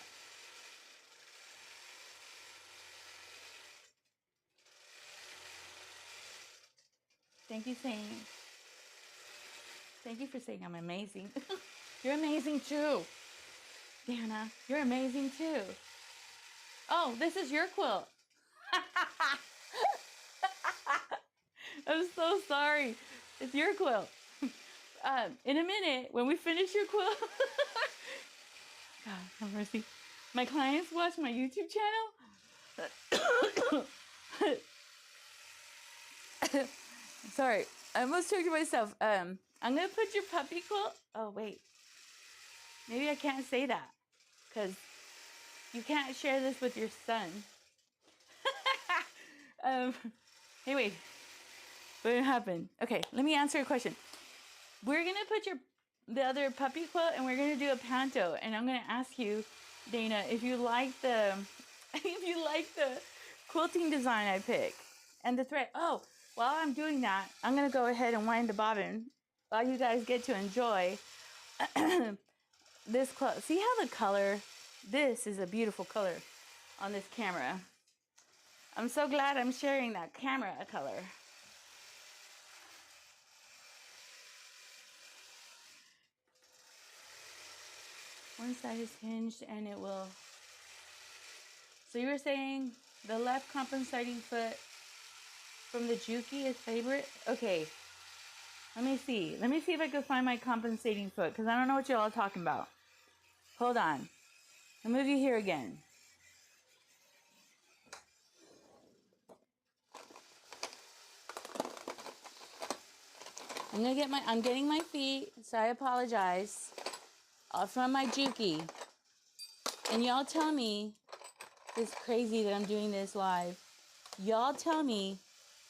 Thank you for saying I'm amazing. You're amazing too. Dana, you're amazing too. Oh, this is your quilt. I'm so sorry. It's your quilt. In a minute, when we finish your quilt, God have mercy. My clients watch my YouTube channel. Sorry, I almost choked myself. I'm gonna put your puppy quilt. Oh wait, maybe I can't say that because you can't share this with your son. Anyway, what happened? Okay, let me answer a question. We're gonna put the other puppy quilt and we're gonna do a panto, and I'm gonna ask you, Dana, if you like the quilting design I pick and the thread. Oh, while I'm doing that, I'm gonna go ahead and wind the bobbin while you guys get to enjoy this quilt. See how the color? This is a beautiful color on this camera. I'm so glad I'm sharing that camera color. One side is hinged and it will. So you were saying the left compensating foot from the Juki is favorite? Okay. Let me see. Let me see if I can find my compensating foot because I don't know what y'all are talking about. Hold on. I'll move you here again. I'm getting my feet, so I apologize. Off from my Juki. And y'all tell me, it's crazy that I'm doing this live. Y'all tell me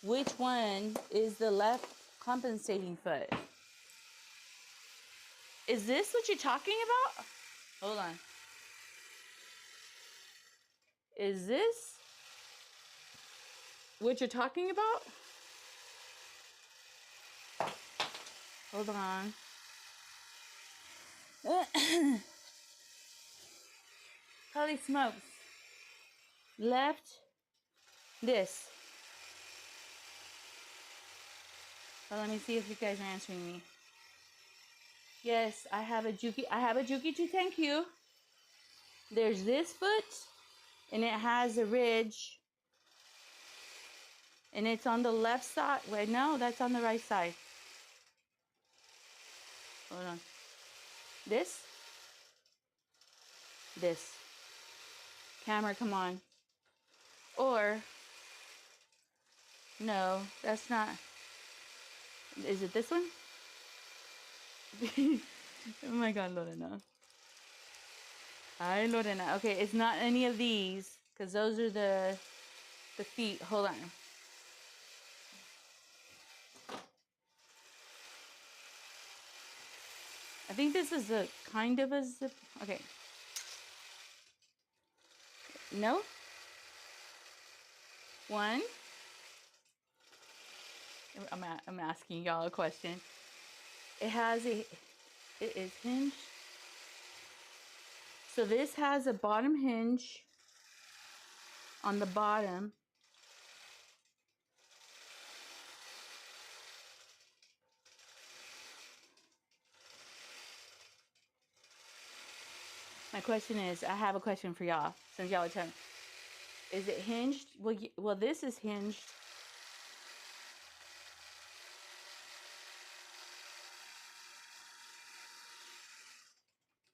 which one is the left compensating foot. Is this what you're talking about? Hold on. Is this what you're talking about? Hold on. Holy smokes. Left. This. Well, let me see if you guys are answering me. Yes, I have a Juki. I have a Juki too, thank you. There's this foot, and it has a ridge. And it's on the left side. Wait, no, that's on the right side. Hold on. This. This. Camera, come on. Or, no, that's not. Is it this one? Oh my God, Lorena. Hi, Lorena. Okay, it's not any of these, because those are the feet. Hold on. I think this is a kind of a zip. Okay. No. One. I'm asking y'all a question. It is hinged. So this has a bottom hinge on the bottom. My question is, I have a question for y'all, since y'all are telling. Is it hinged? Well, this is hinged.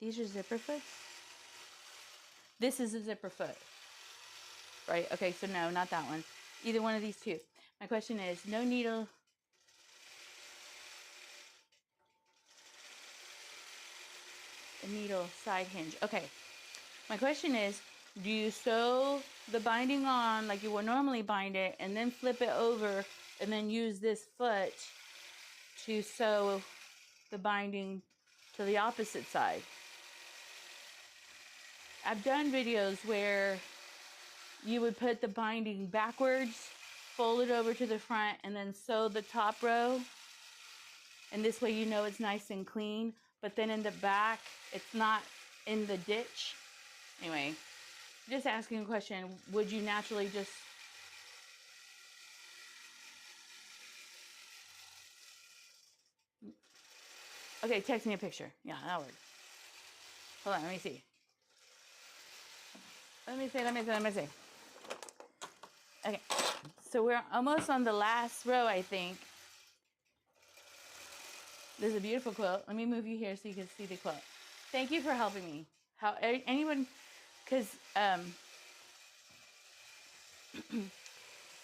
These are zipper foots? This is a zipper foot. Right? Okay, so no, not that one. Either one of these two. My question is, no needle. A needle side hinge. Okay. My question is, do you sew the binding on like you would normally bind it and then flip it over and then use this foot to sew the binding to the opposite side? I've done videos where you would put the binding backwards, fold it over to the front, and then sew the top row. And this way you know it's nice and clean. But then in the back, it's not in the ditch. Anyway, just asking a question. Would you naturally just... Okay, text me a picture. Yeah, that'll work. Hold on, let me see. Let me see. Okay, so we're almost on the last row, I think. This is a beautiful quilt. Let me move you here so you can see the quilt. Thank you for helping me. Anyone, because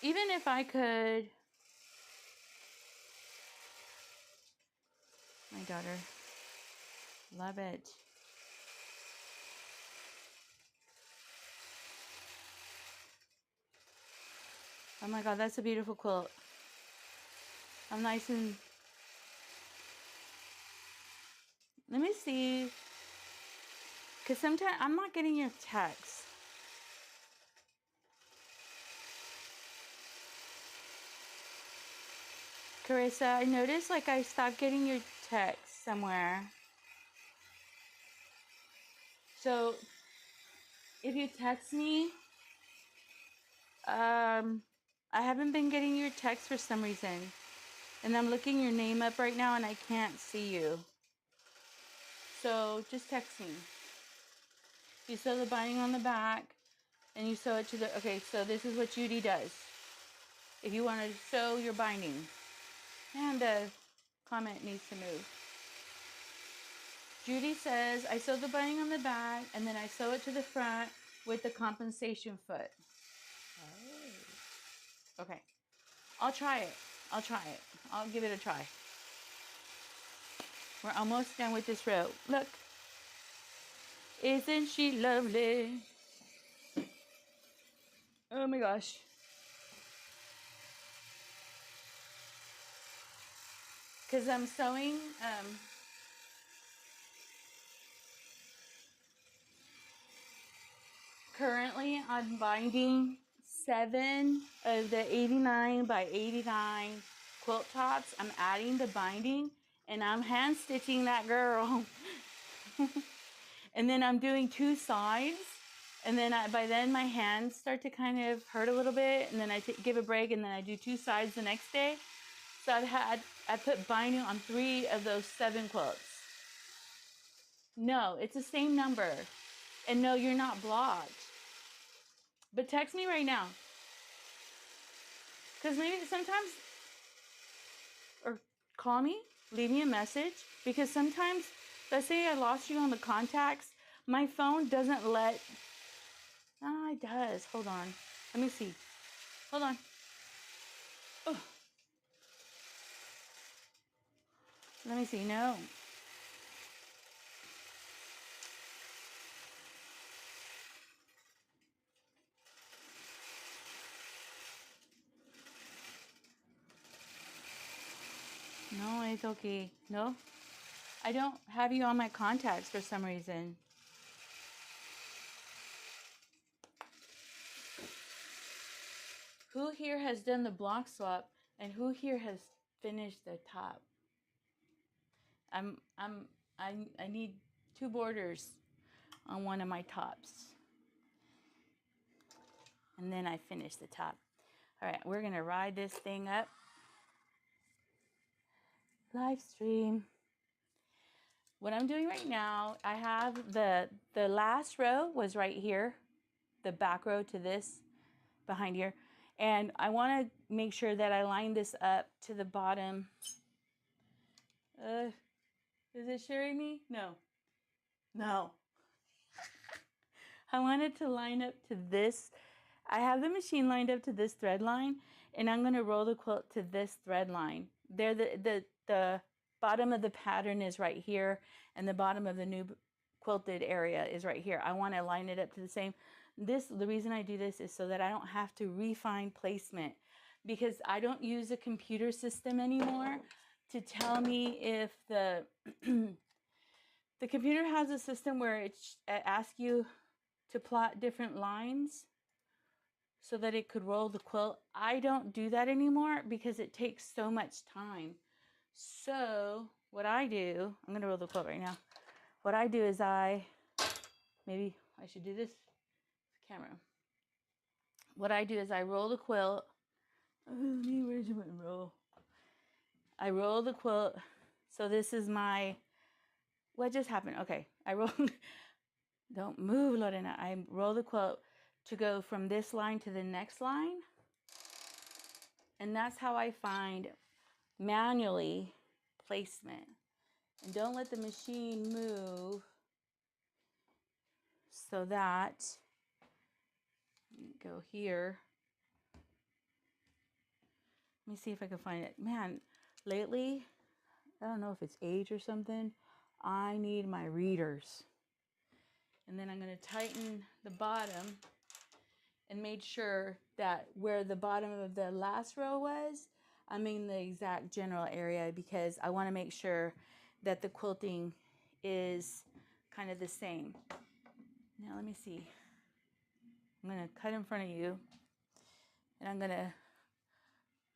even if I could, my daughter, love it. Oh my God, that's a beautiful quilt. I'm nice and... Let me see. Because sometimes I'm not getting your text. Carissa, I noticed like I stopped getting your text somewhere. So if you text me, I haven't been getting your text for some reason. And I'm looking your name up right now and I can't see you. So just text me. You sew the binding on the back and you sew it to the... Okay, so this is what Judy does. If you want to sew your binding. And the comment needs to move. Judy says, I sew the binding on the back and then I sew it to the front with the compensation foot. Oh. Okay. I'll try it. I'll give it a try. We're almost done with this row. Look, isn't she lovely? Oh my gosh. Because I'm sewing, currently I'm binding 7 of the 89 by 89 quilt tops. I'm adding the binding and I'm hand stitching that girl. And then I'm doing 2 sides. And then by then my hands start to kind of hurt a little bit. And then I give a break and then I do 2 sides the next day. So I put binding on 3 of those 7 quilts. No, it's the same number. And no, you're not blocked. But text me right now. Because maybe sometimes, or call me, leave me a message. Because sometimes, let's say I lost you on the contacts, my phone doesn't let, it does. Hold on. Let me see. Hold on. Oh. Let me see. No. No, it's okay. No. I don't have you on my contacts for some reason. Who here has done the block swap and who here has finished the top? I need 2 borders on one of my tops. And then I finish the top. All right, we're gonna ride this thing up. Live stream. What I'm doing right now, I have the last row was right here, the back row to this behind here. And I wanna make sure that I line this up to the bottom. Is it sharing me? No. No. I wanted to line up to this. I have the machine lined up to this thread line, and I'm going to roll the quilt to this thread line. There, the bottom of the pattern is right here, and the bottom of the new quilted area is right here. I want to line it up to the same. The reason I do this is so that I don't have to refine placement, because I don't use a computer system anymore to tell me if the the computer has a system where it asks you to plot different lines so that it could roll the quilt. I don't do that anymore because it takes so much time. So what I do, I'm gonna roll the quilt right now. What I do is maybe I should do this camera. What I do is I roll the quilt. Where's your roll? I roll the quilt. So this is my, what just happened? Okay, I roll, don't move, Lorena. I roll the quilt to go from this line to the next line. And that's how I find manually placement. And don't let the machine move so that, go here. Let me see if I can find it. Man, lately, I don't know if it's age or something, I need my readers. And then I'm going to tighten the bottom and made sure that where the bottom of the last row was, I'm in the exact general area, because I want to make sure that the quilting is kind of the same. Now let me see. I'm going to cut in front of you, and I'm going to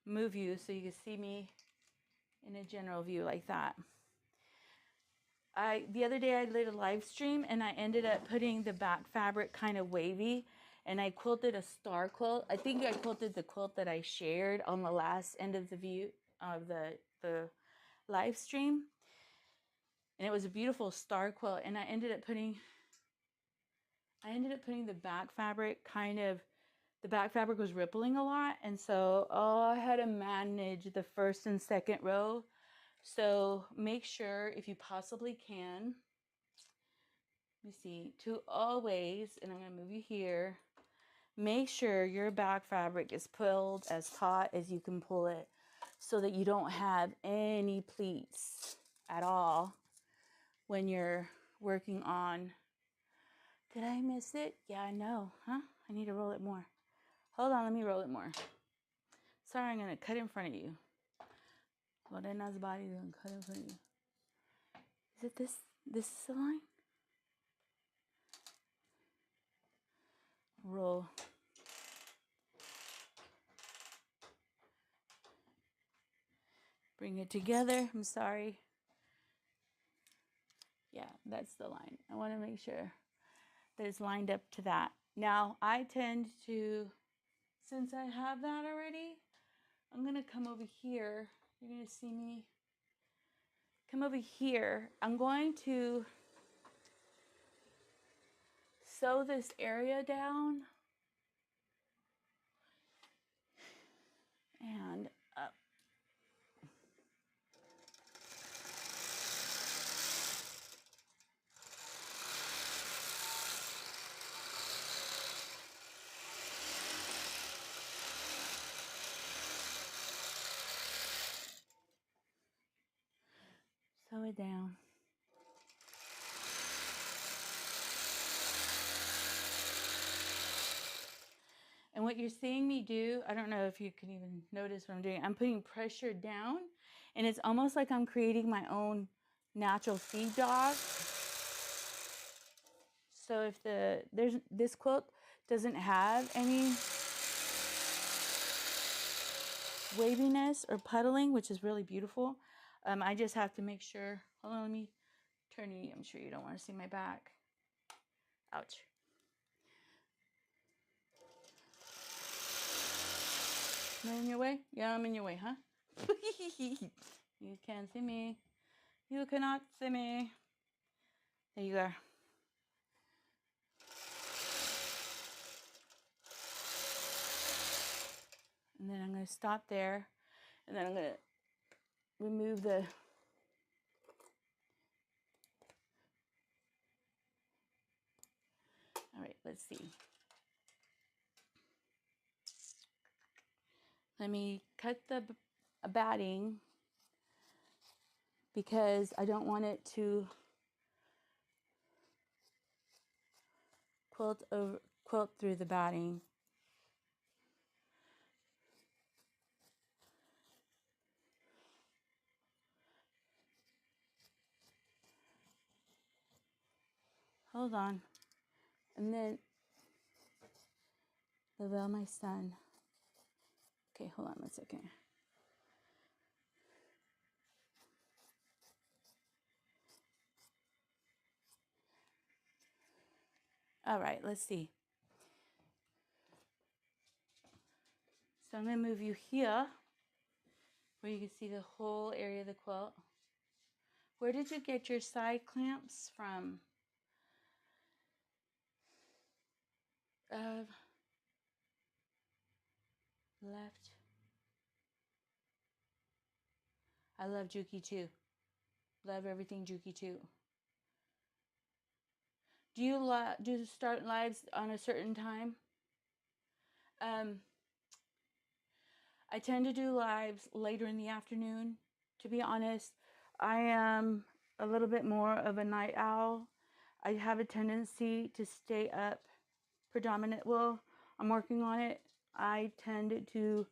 move you so you can see me in a general view like that. The other day I did a live stream and I ended up putting the back fabric kind of wavy, and I quilted a star quilt. I think I quilted the quilt that I shared on the last end of the view of the live stream. And it was a beautiful star quilt, and I ended up putting the back fabric the back fabric was rippling a lot, and so I had to manage the first and second row. So make sure, if you possibly can, let me see, to always, and I'm going to move you here, make sure your back fabric is pulled as taut as you can pull it so that you don't have any pleats. at all when you're working on. Did I miss it? Yeah, I know, huh? I need to roll it more. Hold on, let me roll it more. Sorry, I'm gonna cut in front of you. Lorena's body is gonna cut in front of you. Is it this? This is the line? Roll. Bring it together. I'm sorry. Yeah, that's the line. I want to make sure that it's lined up to that. Now, I tend to, since I have that already, I'm going to come over here. You're going to see me come over here. I'm going to sew this area down and up. Sew it down. And what you're seeing me do, I don't know if you can even notice what I'm doing. I'm putting pressure down, and it's almost like I'm creating my own natural feed dog. So if this quilt doesn't have any waviness or puddling, which is really beautiful, I just have to make sure. Hold on, let me turn you. I'm sure you don't want to see my back. Ouch. Am I in your way? Yeah, I'm in your way, huh? You can't see me. You cannot see me. There you go. And then I'm going to stop there. And then I'm going to remove the all right, let's see. Let me cut the batting because I don't want it to quilt through the batting. Hold on. And then Lavelle, my son. Okay, hold on 1 second. All right, let's see. So I'm going to move you here where you can see the whole area of the quilt. Where did you get your side clamps from? Left. I love Juki too. Love everything Juki too. Do you start lives on a certain time? I tend to do lives later in the afternoon. To be honest, I am a little bit more of a night owl. I have a tendency to stay up predominant. Well, I'm working on it. I tend to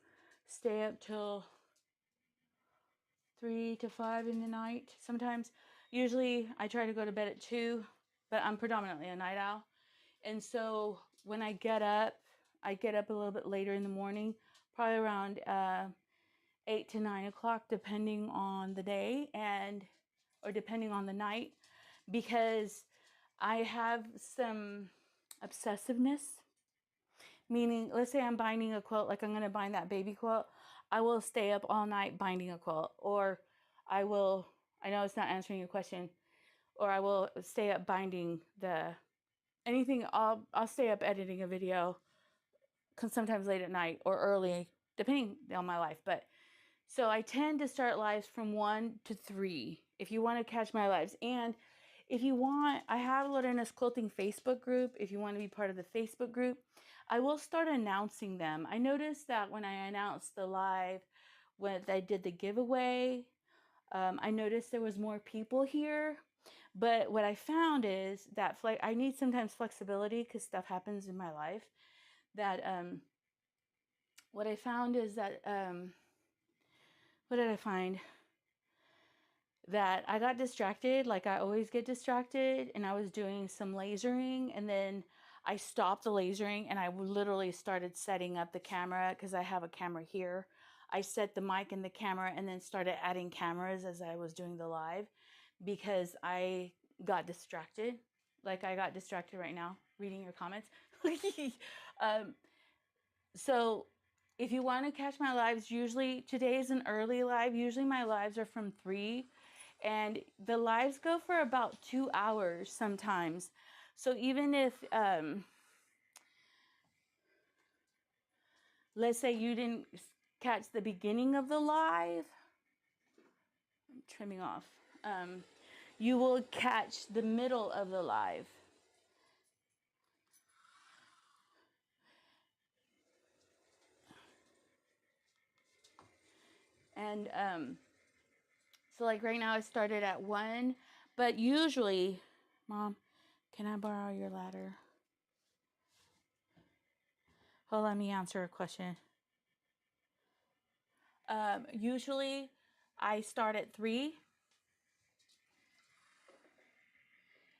stay up till 3 to 5 in the night. Sometimes, usually I try to go to bed at 2, but I'm predominantly a night owl. And so when I get up a little bit later in the morning, probably around 8 to 9 o'clock, depending on the day or depending on the night, because I have some obsessiveness. Meaning, let's say I'm binding a quilt, like I'm going to bind that baby quilt. I will stay up all night binding a quilt, or I know it's not answering your question, or I will stay up binding anything. I'll stay up editing a video, sometimes late at night or early, depending on my life. But so I tend to start lives from 1 to 3 if you want to catch my lives. And if you want, I have Lorena's Quilting Facebook group. If you want to be part of the Facebook group, I will start announcing them. I noticed that when I announced the live, when I did the giveaway, I noticed there was more people here, but what I found is that I need sometimes flexibility because stuff happens in my life. That what I found is that what did I find? That I got distracted, like I always get distracted, and I was doing some lasering, and then I stopped the lasering and I literally started setting up the camera because I have a camera here. I set the mic and the camera and then started adding cameras as I was doing the live because I got distracted. Like I got distracted right now reading your comments. um, so if you want to catch my lives, usually today is an early live. Usually my lives are from 3, and the lives go for about 2 hours sometimes. So even if let's say you didn't catch the beginning of the live, I'm trimming off, you will catch the middle of the live. And so like right now I started at 1, but usually, Mom, can I borrow your ladder? Hold on, let me answer a question. Usually I start at 3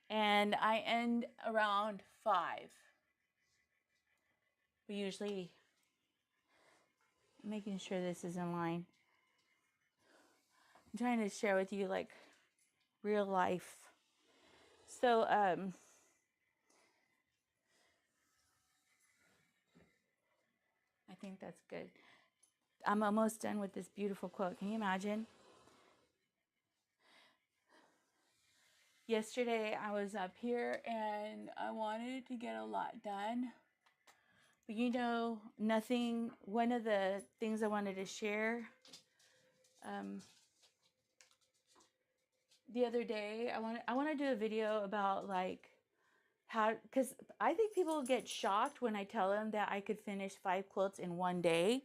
and I end around 5. But usually making sure this is in line. I'm trying to share with you like real life. So I think that's good. I'm almost done with this beautiful quilt. Can you imagine? Yesterday I was up here and I wanted to get a lot done. But you know, nothing, one of the things I wanted to share the other day, I want to do a video about like how, because I think people get shocked when I tell them that I could finish 5 quilts in one day.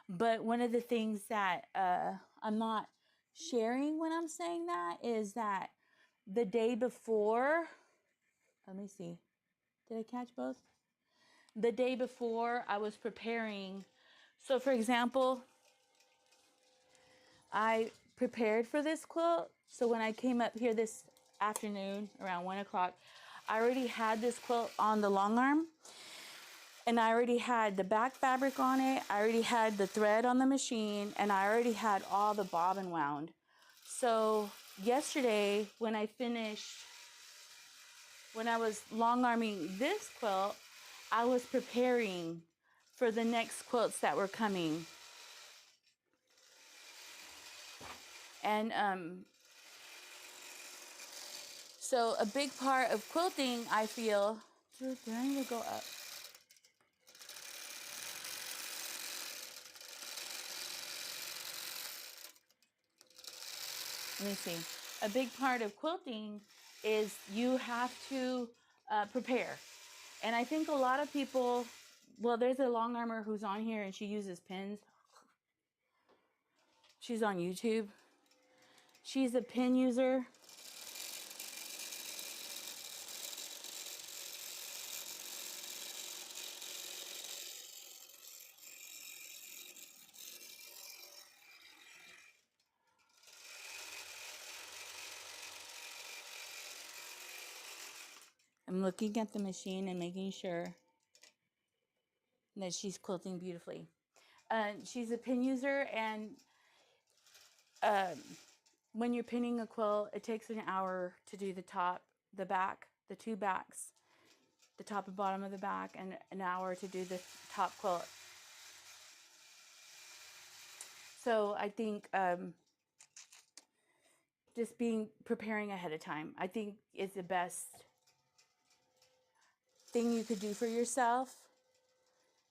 But one of the things that I'm not sharing when I'm saying that is that the day before, let me see, did I catch both? The day before I was preparing. So for example, I prepared for this quilt. So when I came up here this afternoon around 1 o'clock, I already had this quilt on the Longarm, and I already had the back fabric on it. I already had the thread on the machine, and I already had all the bobbin wound. So yesterday when I finished, when I was long arming this quilt, I was preparing for the next quilts that were coming. And so a big part of quilting, I feel, did I need to go up? Let me see. A big part of quilting is you have to prepare. And I think a lot of people, well, there's a long armor who's on here and she uses pins. She's on YouTube. She's a pin user. I'm looking at the machine and making sure that she's quilting beautifully. She's a pin user, and when you're pinning a quilt, it takes an hour to do the top, the back, the 2 backs, the top and bottom of the back, and an hour to do the top quilt. So I think just preparing ahead of time, I think is the best thing you could do for yourself.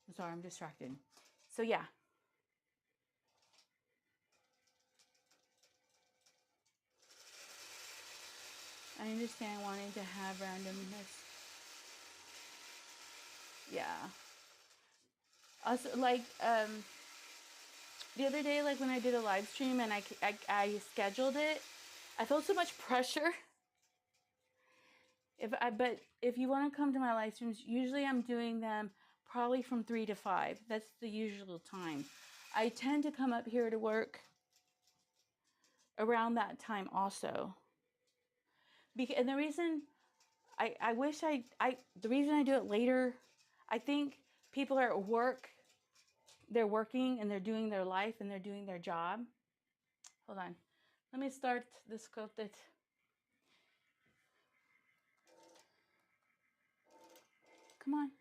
I'm sorry, I'm distracted. So yeah. I understand wanting to have randomness. Yeah. Also, like, the other day, like when I did a live stream and I scheduled it, I felt so much pressure. But if you want to come to my live streams, usually I'm doing them probably from 3 to 5. That's the usual time. I tend to come up here to work around that time also. And the reason I wish the reason I do it later, I think people are at work, they're working and they're doing their life and they're doing their job. Hold on. Let me start this quilt. Come on.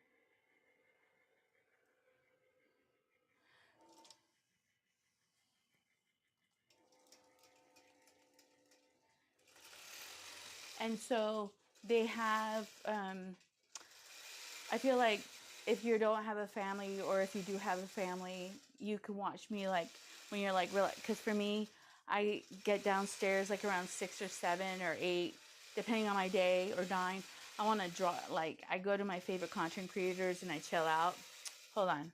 And so they have, I feel like if you don't have a family or if you do have a family, you can watch me like when you're like, because for me, I get downstairs like around 6 or 7 or 8, depending on my day or 9. I want to draw, like I go to my favorite content creators and I chill out. Hold on.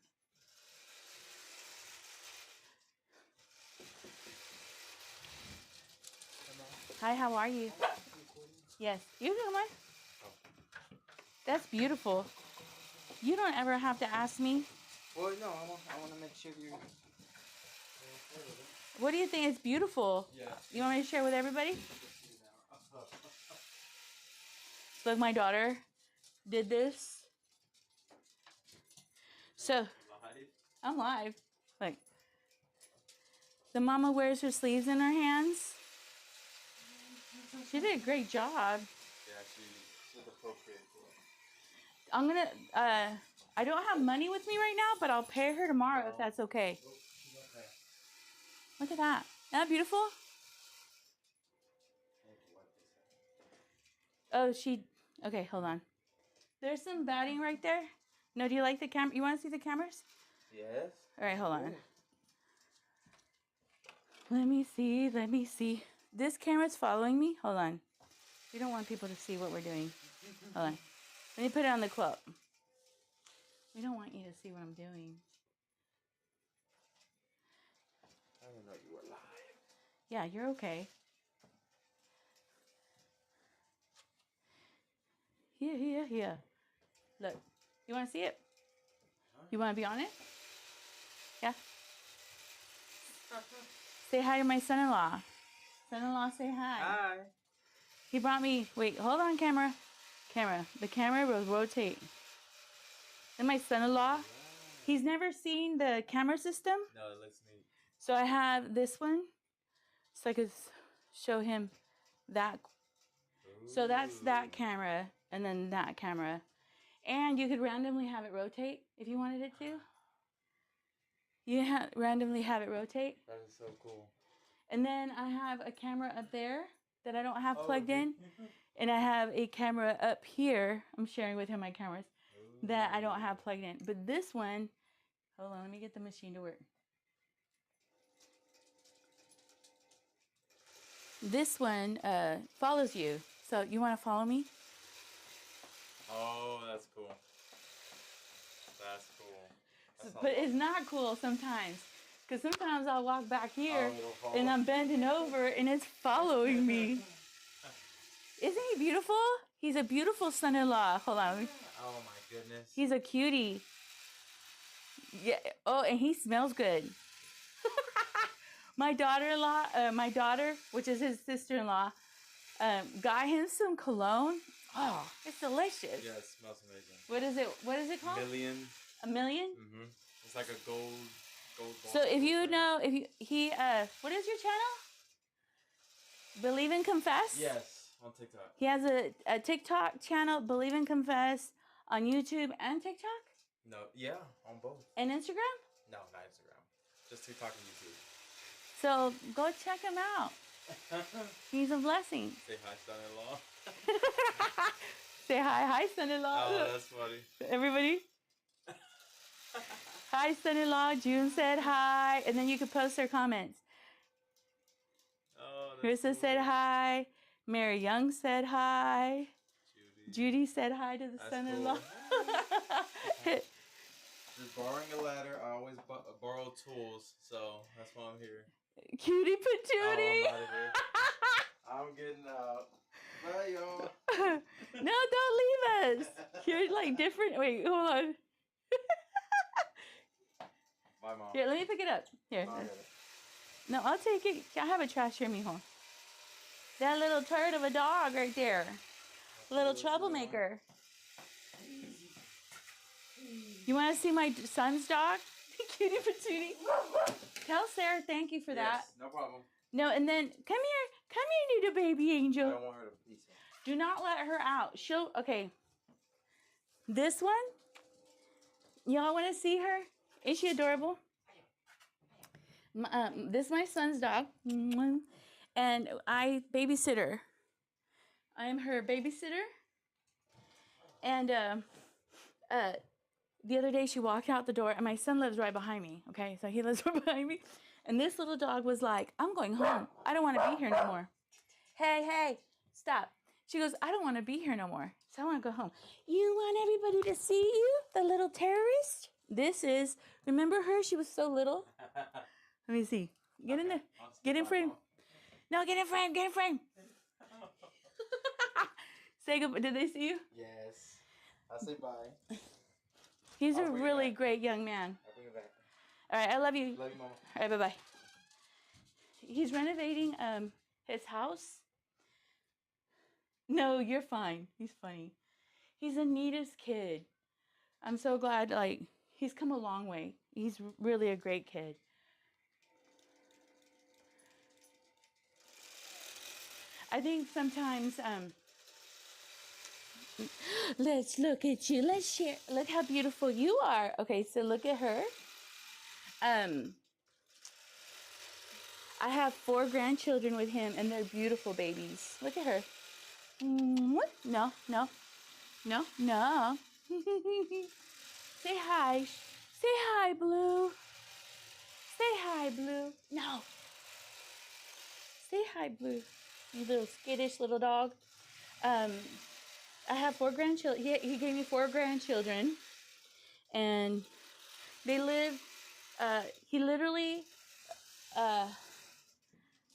Hi, how are you? Yes, you can come on. That's beautiful. You don't ever have to ask me. Well, no, I want to make sure you're... What do you think? It's beautiful. Yeah. You want me to share with everybody? Look, my daughter did this. So, I'm live. Look. The mama wears her sleeves in her hands. She did a great job. Yeah, she's appropriate for it. I'm gonna, I don't have money with me right now, but I'll pay her tomorrow if that's okay. Look at that. Isn't that beautiful? Oh, okay, hold on. There's some batting right there. No, do you like the camera? You want to see the cameras? Yes. All right, hold on. Let me see. This camera's following me. Hold on. We don't want people to see what we're doing. Hold on. Let me put it on the quilt. We don't want you to see what I'm doing. I didn't know you were live. Yeah, you're okay. Here. Look. You want to see it? You want to be on it? Yeah. Say hi to my son-in-law. Son-in-law, say hi. Hi. He brought me... Wait, hold on, camera. The camera will rotate. And my son-in-law, he's never seen the camera system. No, it looks neat. So I have this one. So I could show him that. Ooh. So that's that camera and then that camera. And you could randomly have it rotate if you wanted it to. You randomly have it rotate. That is so cool. And then I have a camera up there that I don't have plugged in. And I have a camera up here. I'm sharing with him my cameras. Ooh. That I don't have plugged in. But this one, hold on, let me get the machine to work. This one follows you. So you want to follow me? Oh, that's cool. That's cool. But it's not cool sometimes. Because sometimes I'll walk back here and I'm bending over and it's following me. Isn't he beautiful? He's a beautiful son-in-law. Hold on. Oh my goodness. He's a cutie. Yeah. Oh, and he smells good. My daughter, which is his sister-in-law, got him some cologne. Oh, it's delicious. Yeah, it smells amazing. What is it called? Million. A million? Mm-hmm. It's like a gold ball. So if you know, what is your channel? Believe and Confess? Yes, on TikTok. He has a TikTok channel, Believe and Confess, on YouTube and TikTok? No, yeah, on both. And Instagram? No, not Instagram. Just TikTok and YouTube. So go check him out. He's a blessing. Say hi, son-in-law. Say hi, son-in-law. Oh, that's funny. Everybody. Hi, son-in-law. June said hi. And then you can post their comments. Oh, that's Krista said hi. Mary Young said hi. Judy Judy said hi to the son-in-law. Cool. Just borrowing a ladder. I always borrow tools, so that's why I'm here. Cutie Oh, patootie. I'm out of here. I'm getting out. Bye, y'all. No, don't leave us. You're like different. Wait, hold on. Bye, Mom. Here, let me pick it up. Here. I'll get it. No, I'll take it. I have a trash here, mijo. That little turd of a dog right there. Little troublemaker. You want to see my son's dog? Cutie patootie. Tell Sarah thank you for that. No problem. No, and then come here. Come here, little baby angel. I don't want her to please him. Do not let her out. She'll, okay. This one, y'all want to see her? Is she adorable? This is my son's dog. And I babysit her. I am her babysitter. And the other day she walked out the door, and my son lives right behind me. Okay, so he lives right behind me. And this little dog was like, I'm going home. I don't want to be here no more. Hey, stop. She goes, I don't want to be here no more. So I want to go home. You want everybody to see you, the little terrorist? This is, remember her? She was so little. Let me see. Get in there. Get in frame. No, get in frame. Get in frame. Say goodbye. Did they see you? Yes. I'll say bye. He's a really great young man. I'll bring it back. All right, I love you. Love you, Mama. All right, bye-bye. He's renovating his house. No, you're fine. He's funny. He's the neatest kid. I'm so glad, like, he's come a long way. He's really a great kid. I think sometimes, let's look at you. Let's share. Look how beautiful you are. Okay, so look at her. I have 4 grandchildren with him, and they're beautiful babies. Look at her. No. Say hi. Say hi, Blue. Say hi, Blue. No. Say hi, Blue. You little skittish little dog. I have 4 grandchildren. He gave me 4 grandchildren, and they live. He literally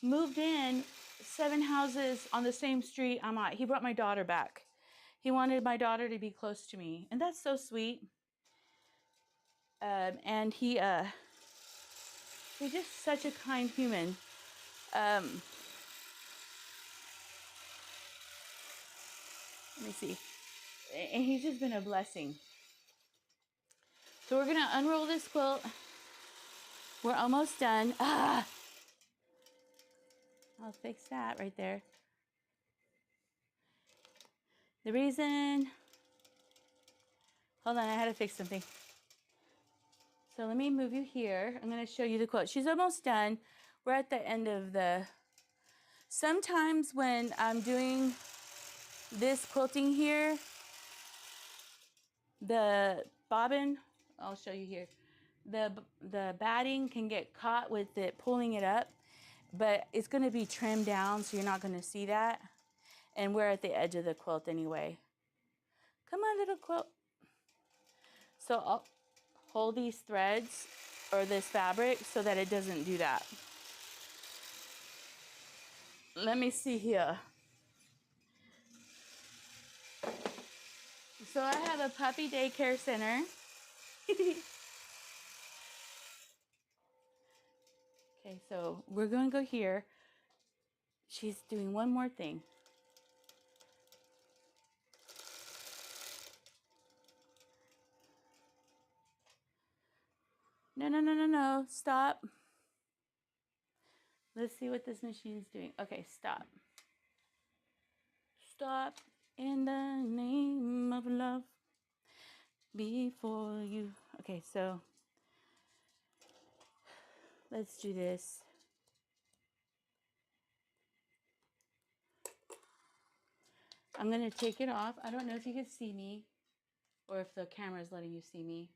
moved in 7 houses on the same street I'm at. He brought my daughter back. He wanted my daughter to be close to me, and that's so sweet. And he's just such a kind human. Let me see. And he's just been a blessing. So we're gonna unroll this quilt. We're almost done. I'll fix that right there. The reason, hold on, I had to fix something. So let me move you here. I'm gonna show you the quilt. She's almost done. We're at the end of the, sometimes when I'm doing this quilting here, the bobbin, I'll show you here. The batting can get caught with it pulling it up, but it's going to be trimmed down, so you're not going to see that. And we're at the edge of the quilt anyway. Come on, little quilt. So I'll hold these threads or this fabric so that it doesn't do that. Let me see here. So I have a puppy daycare center. Okay, so we're going to go here. She's doing one more thing. No. Stop. Let's see what this machine's doing. Okay, stop. Stop in the name of love before you. Okay, so let's do this. I'm going to take it off. I don't know if you can see me or if the camera is letting you see me.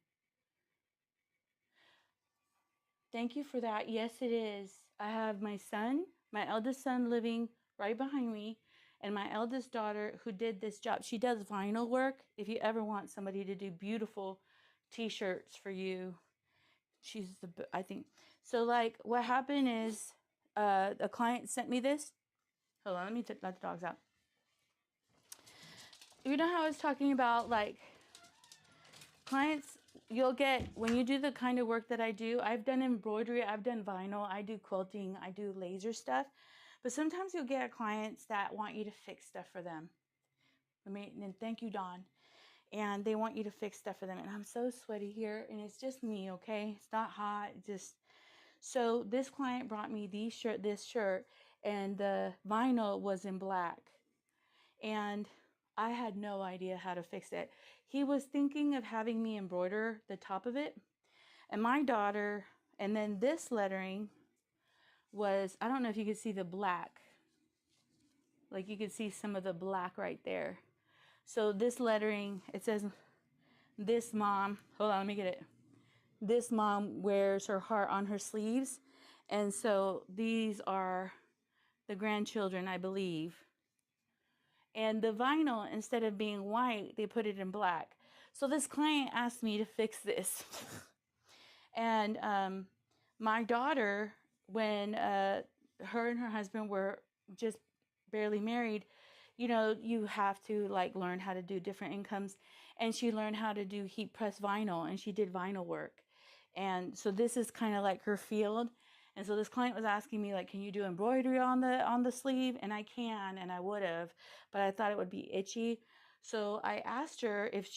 Thank you for that. Yes, it is. I have my son, my eldest son living right behind me, and my eldest daughter who did this job. She does vinyl work. If you ever want somebody to do beautiful t-shirts for you. She's I think. So like what happened is a client sent me this. Hold on, let me let the dogs out. You know how I was talking about like clients, you'll get, when you do the kind of work that I do, I've done embroidery, I've done vinyl, I do quilting, I do laser stuff. But sometimes you'll get clients that want you to fix stuff for them. And thank you, Dawn. And they want you to fix stuff for them. And I'm so sweaty here, and it's just me, okay? It's not hot, just. So this client brought me this shirt, and the vinyl was in black. And I had no idea how to fix it. He was thinking of having me embroider the top of it. And my daughter, and then this lettering was, I don't know if you could see the black. Like you could see some of the black right there. So this lettering, it says, this mom, hold on, let me get it. This mom wears her heart on her sleeves. And so these are the grandchildren, I believe. And the vinyl, instead of being white, they put it in black. So this client asked me to fix this. And my daughter, when her and her husband were just barely married, you know, you have to like learn how to do different incomes. And she learned how to do heat press vinyl, and she did vinyl work. And so this is kind of like her field. And so this client was asking me, like, can you do embroidery on the sleeve? And I can, and I would have, but I thought it would be itchy. So I asked her if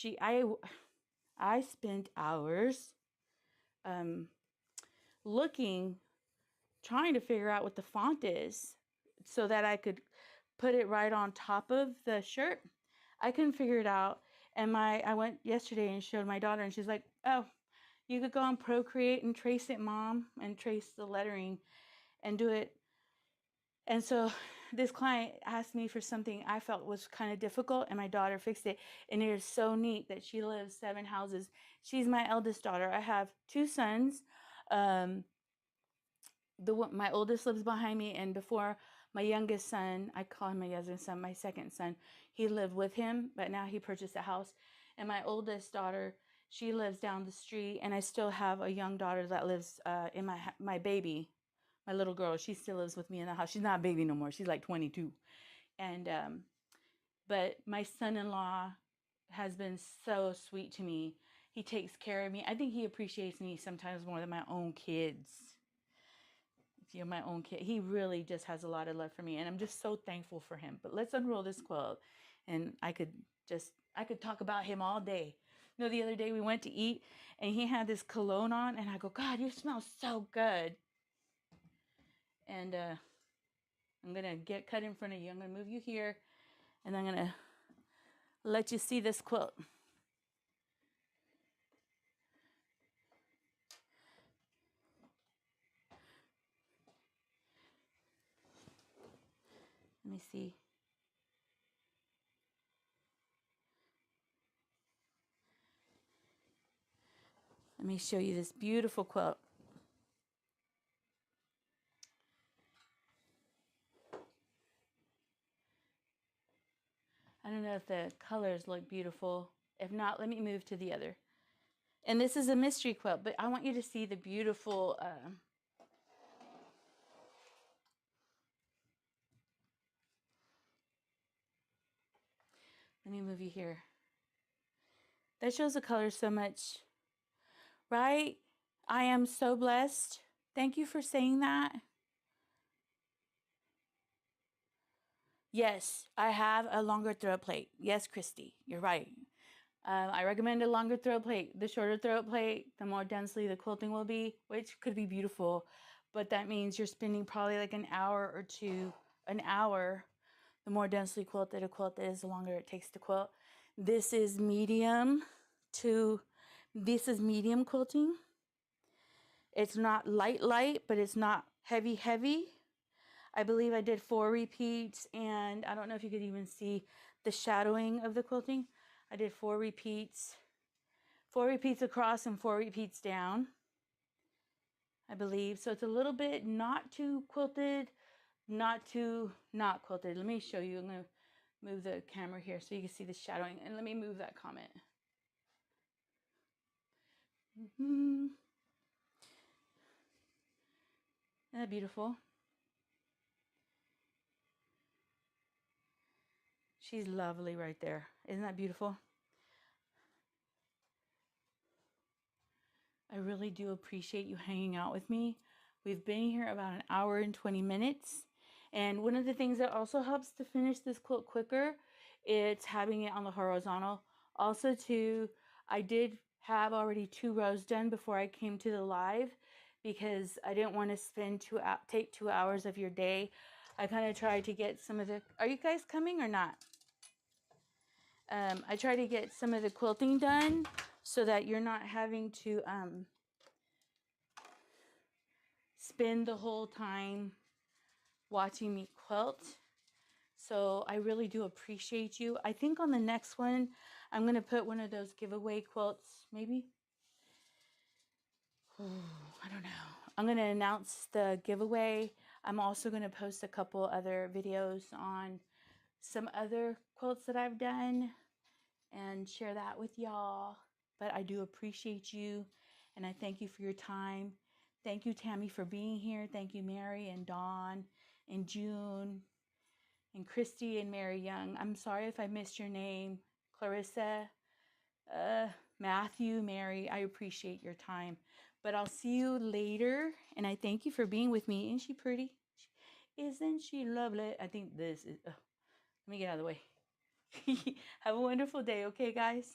I spent hours looking, trying to figure out what the font is so that I could put it right on top of the shirt. I couldn't figure it out. And I went yesterday and showed my daughter, and she's like, oh, you could go on Procreate and trace it, Mom, and trace the lettering and do it. And so this client asked me for something I felt was kind of difficult, and my daughter fixed it. And it is so neat that she lives 7 houses. She's my eldest daughter. I have 2 sons. My oldest lives behind me, and before, my youngest son, I call him my youngest son, my second son, he lived with him, but now he purchased a house. And my oldest daughter, she lives down the street, and I still have a young daughter that lives in my baby, my little girl. She still lives with me in the house. She's not a baby no more. She's like 22. And but my son-in-law has been so sweet to me. He takes care of me. I think he appreciates me sometimes more than my own kids. You know, my own kid. He really just has a lot of love for me, and I'm just so thankful for him. But let's unroll this quilt, and I could talk about him all day. You know, the other day we went to eat, and he had this cologne on, and I go, God, you smell so good. And I'm gonna get cut in front of you. I'm gonna move you here, and I'm gonna let you see this quilt. Let me see. Let me show you this beautiful quilt. I don't know if the colors look beautiful. If not, let me move to the other. And this is a mystery quilt, but I want you to see the beautiful let me move you here. That shows the colors so much, right? I am so blessed. Thank you for saying that. Yes, I have a longer throat plate. Yes, Christy, you're right. I recommend a longer throat plate. The shorter throat plate, the more densely the quilting will be, which could be beautiful, but that means you're spending probably like an hour or two, an hour. The more densely quilted a quilt is, the longer it takes to quilt. This is medium quilting. It's not light, but it's not heavy. I believe I did 4 repeats, and I don't know if you could even see the shadowing of the quilting. I did 4 repeats across and 4 repeats down, I believe. So it's a little bit not too quilted, not too not quilted. Let me show you. I'm going to move the camera here so you can see the shadowing, and let me move that comment. Isn't that beautiful? She's lovely right there. Isn't that beautiful? I really do appreciate you hanging out with me. We've been here about an hour and 20 minutes. And one of the things that also helps to finish this quilt quicker, it's having it on the horizontal. Also too, I did have already 2 rows done before I came to the live because I didn't want to take 2 hours of your day. I kind of tried to get some of the, are you guys coming or not? I try to get some of the quilting done so that you're not having to spend the whole time watching me quilt. So I really do appreciate you. I think on the next one, I'm going to put one of those giveaway quilts, maybe. I don't know. I'm going to announce the giveaway. I'm also going to post a couple other videos on some other quilts that I've done and share that with y'all. But I do appreciate you and I thank you for your time. Thank you, Tammy, for being here. Thank you, Mary and Dawn and June and Christy and Mary Young. I'm sorry if I missed your name. Clarissa, Matthew, Mary, I appreciate your time. But I'll see you later and I thank you for being with me. Isn't she pretty? Isn't she lovely? I think this is, let me get out of the way. Have a wonderful day, okay, guys?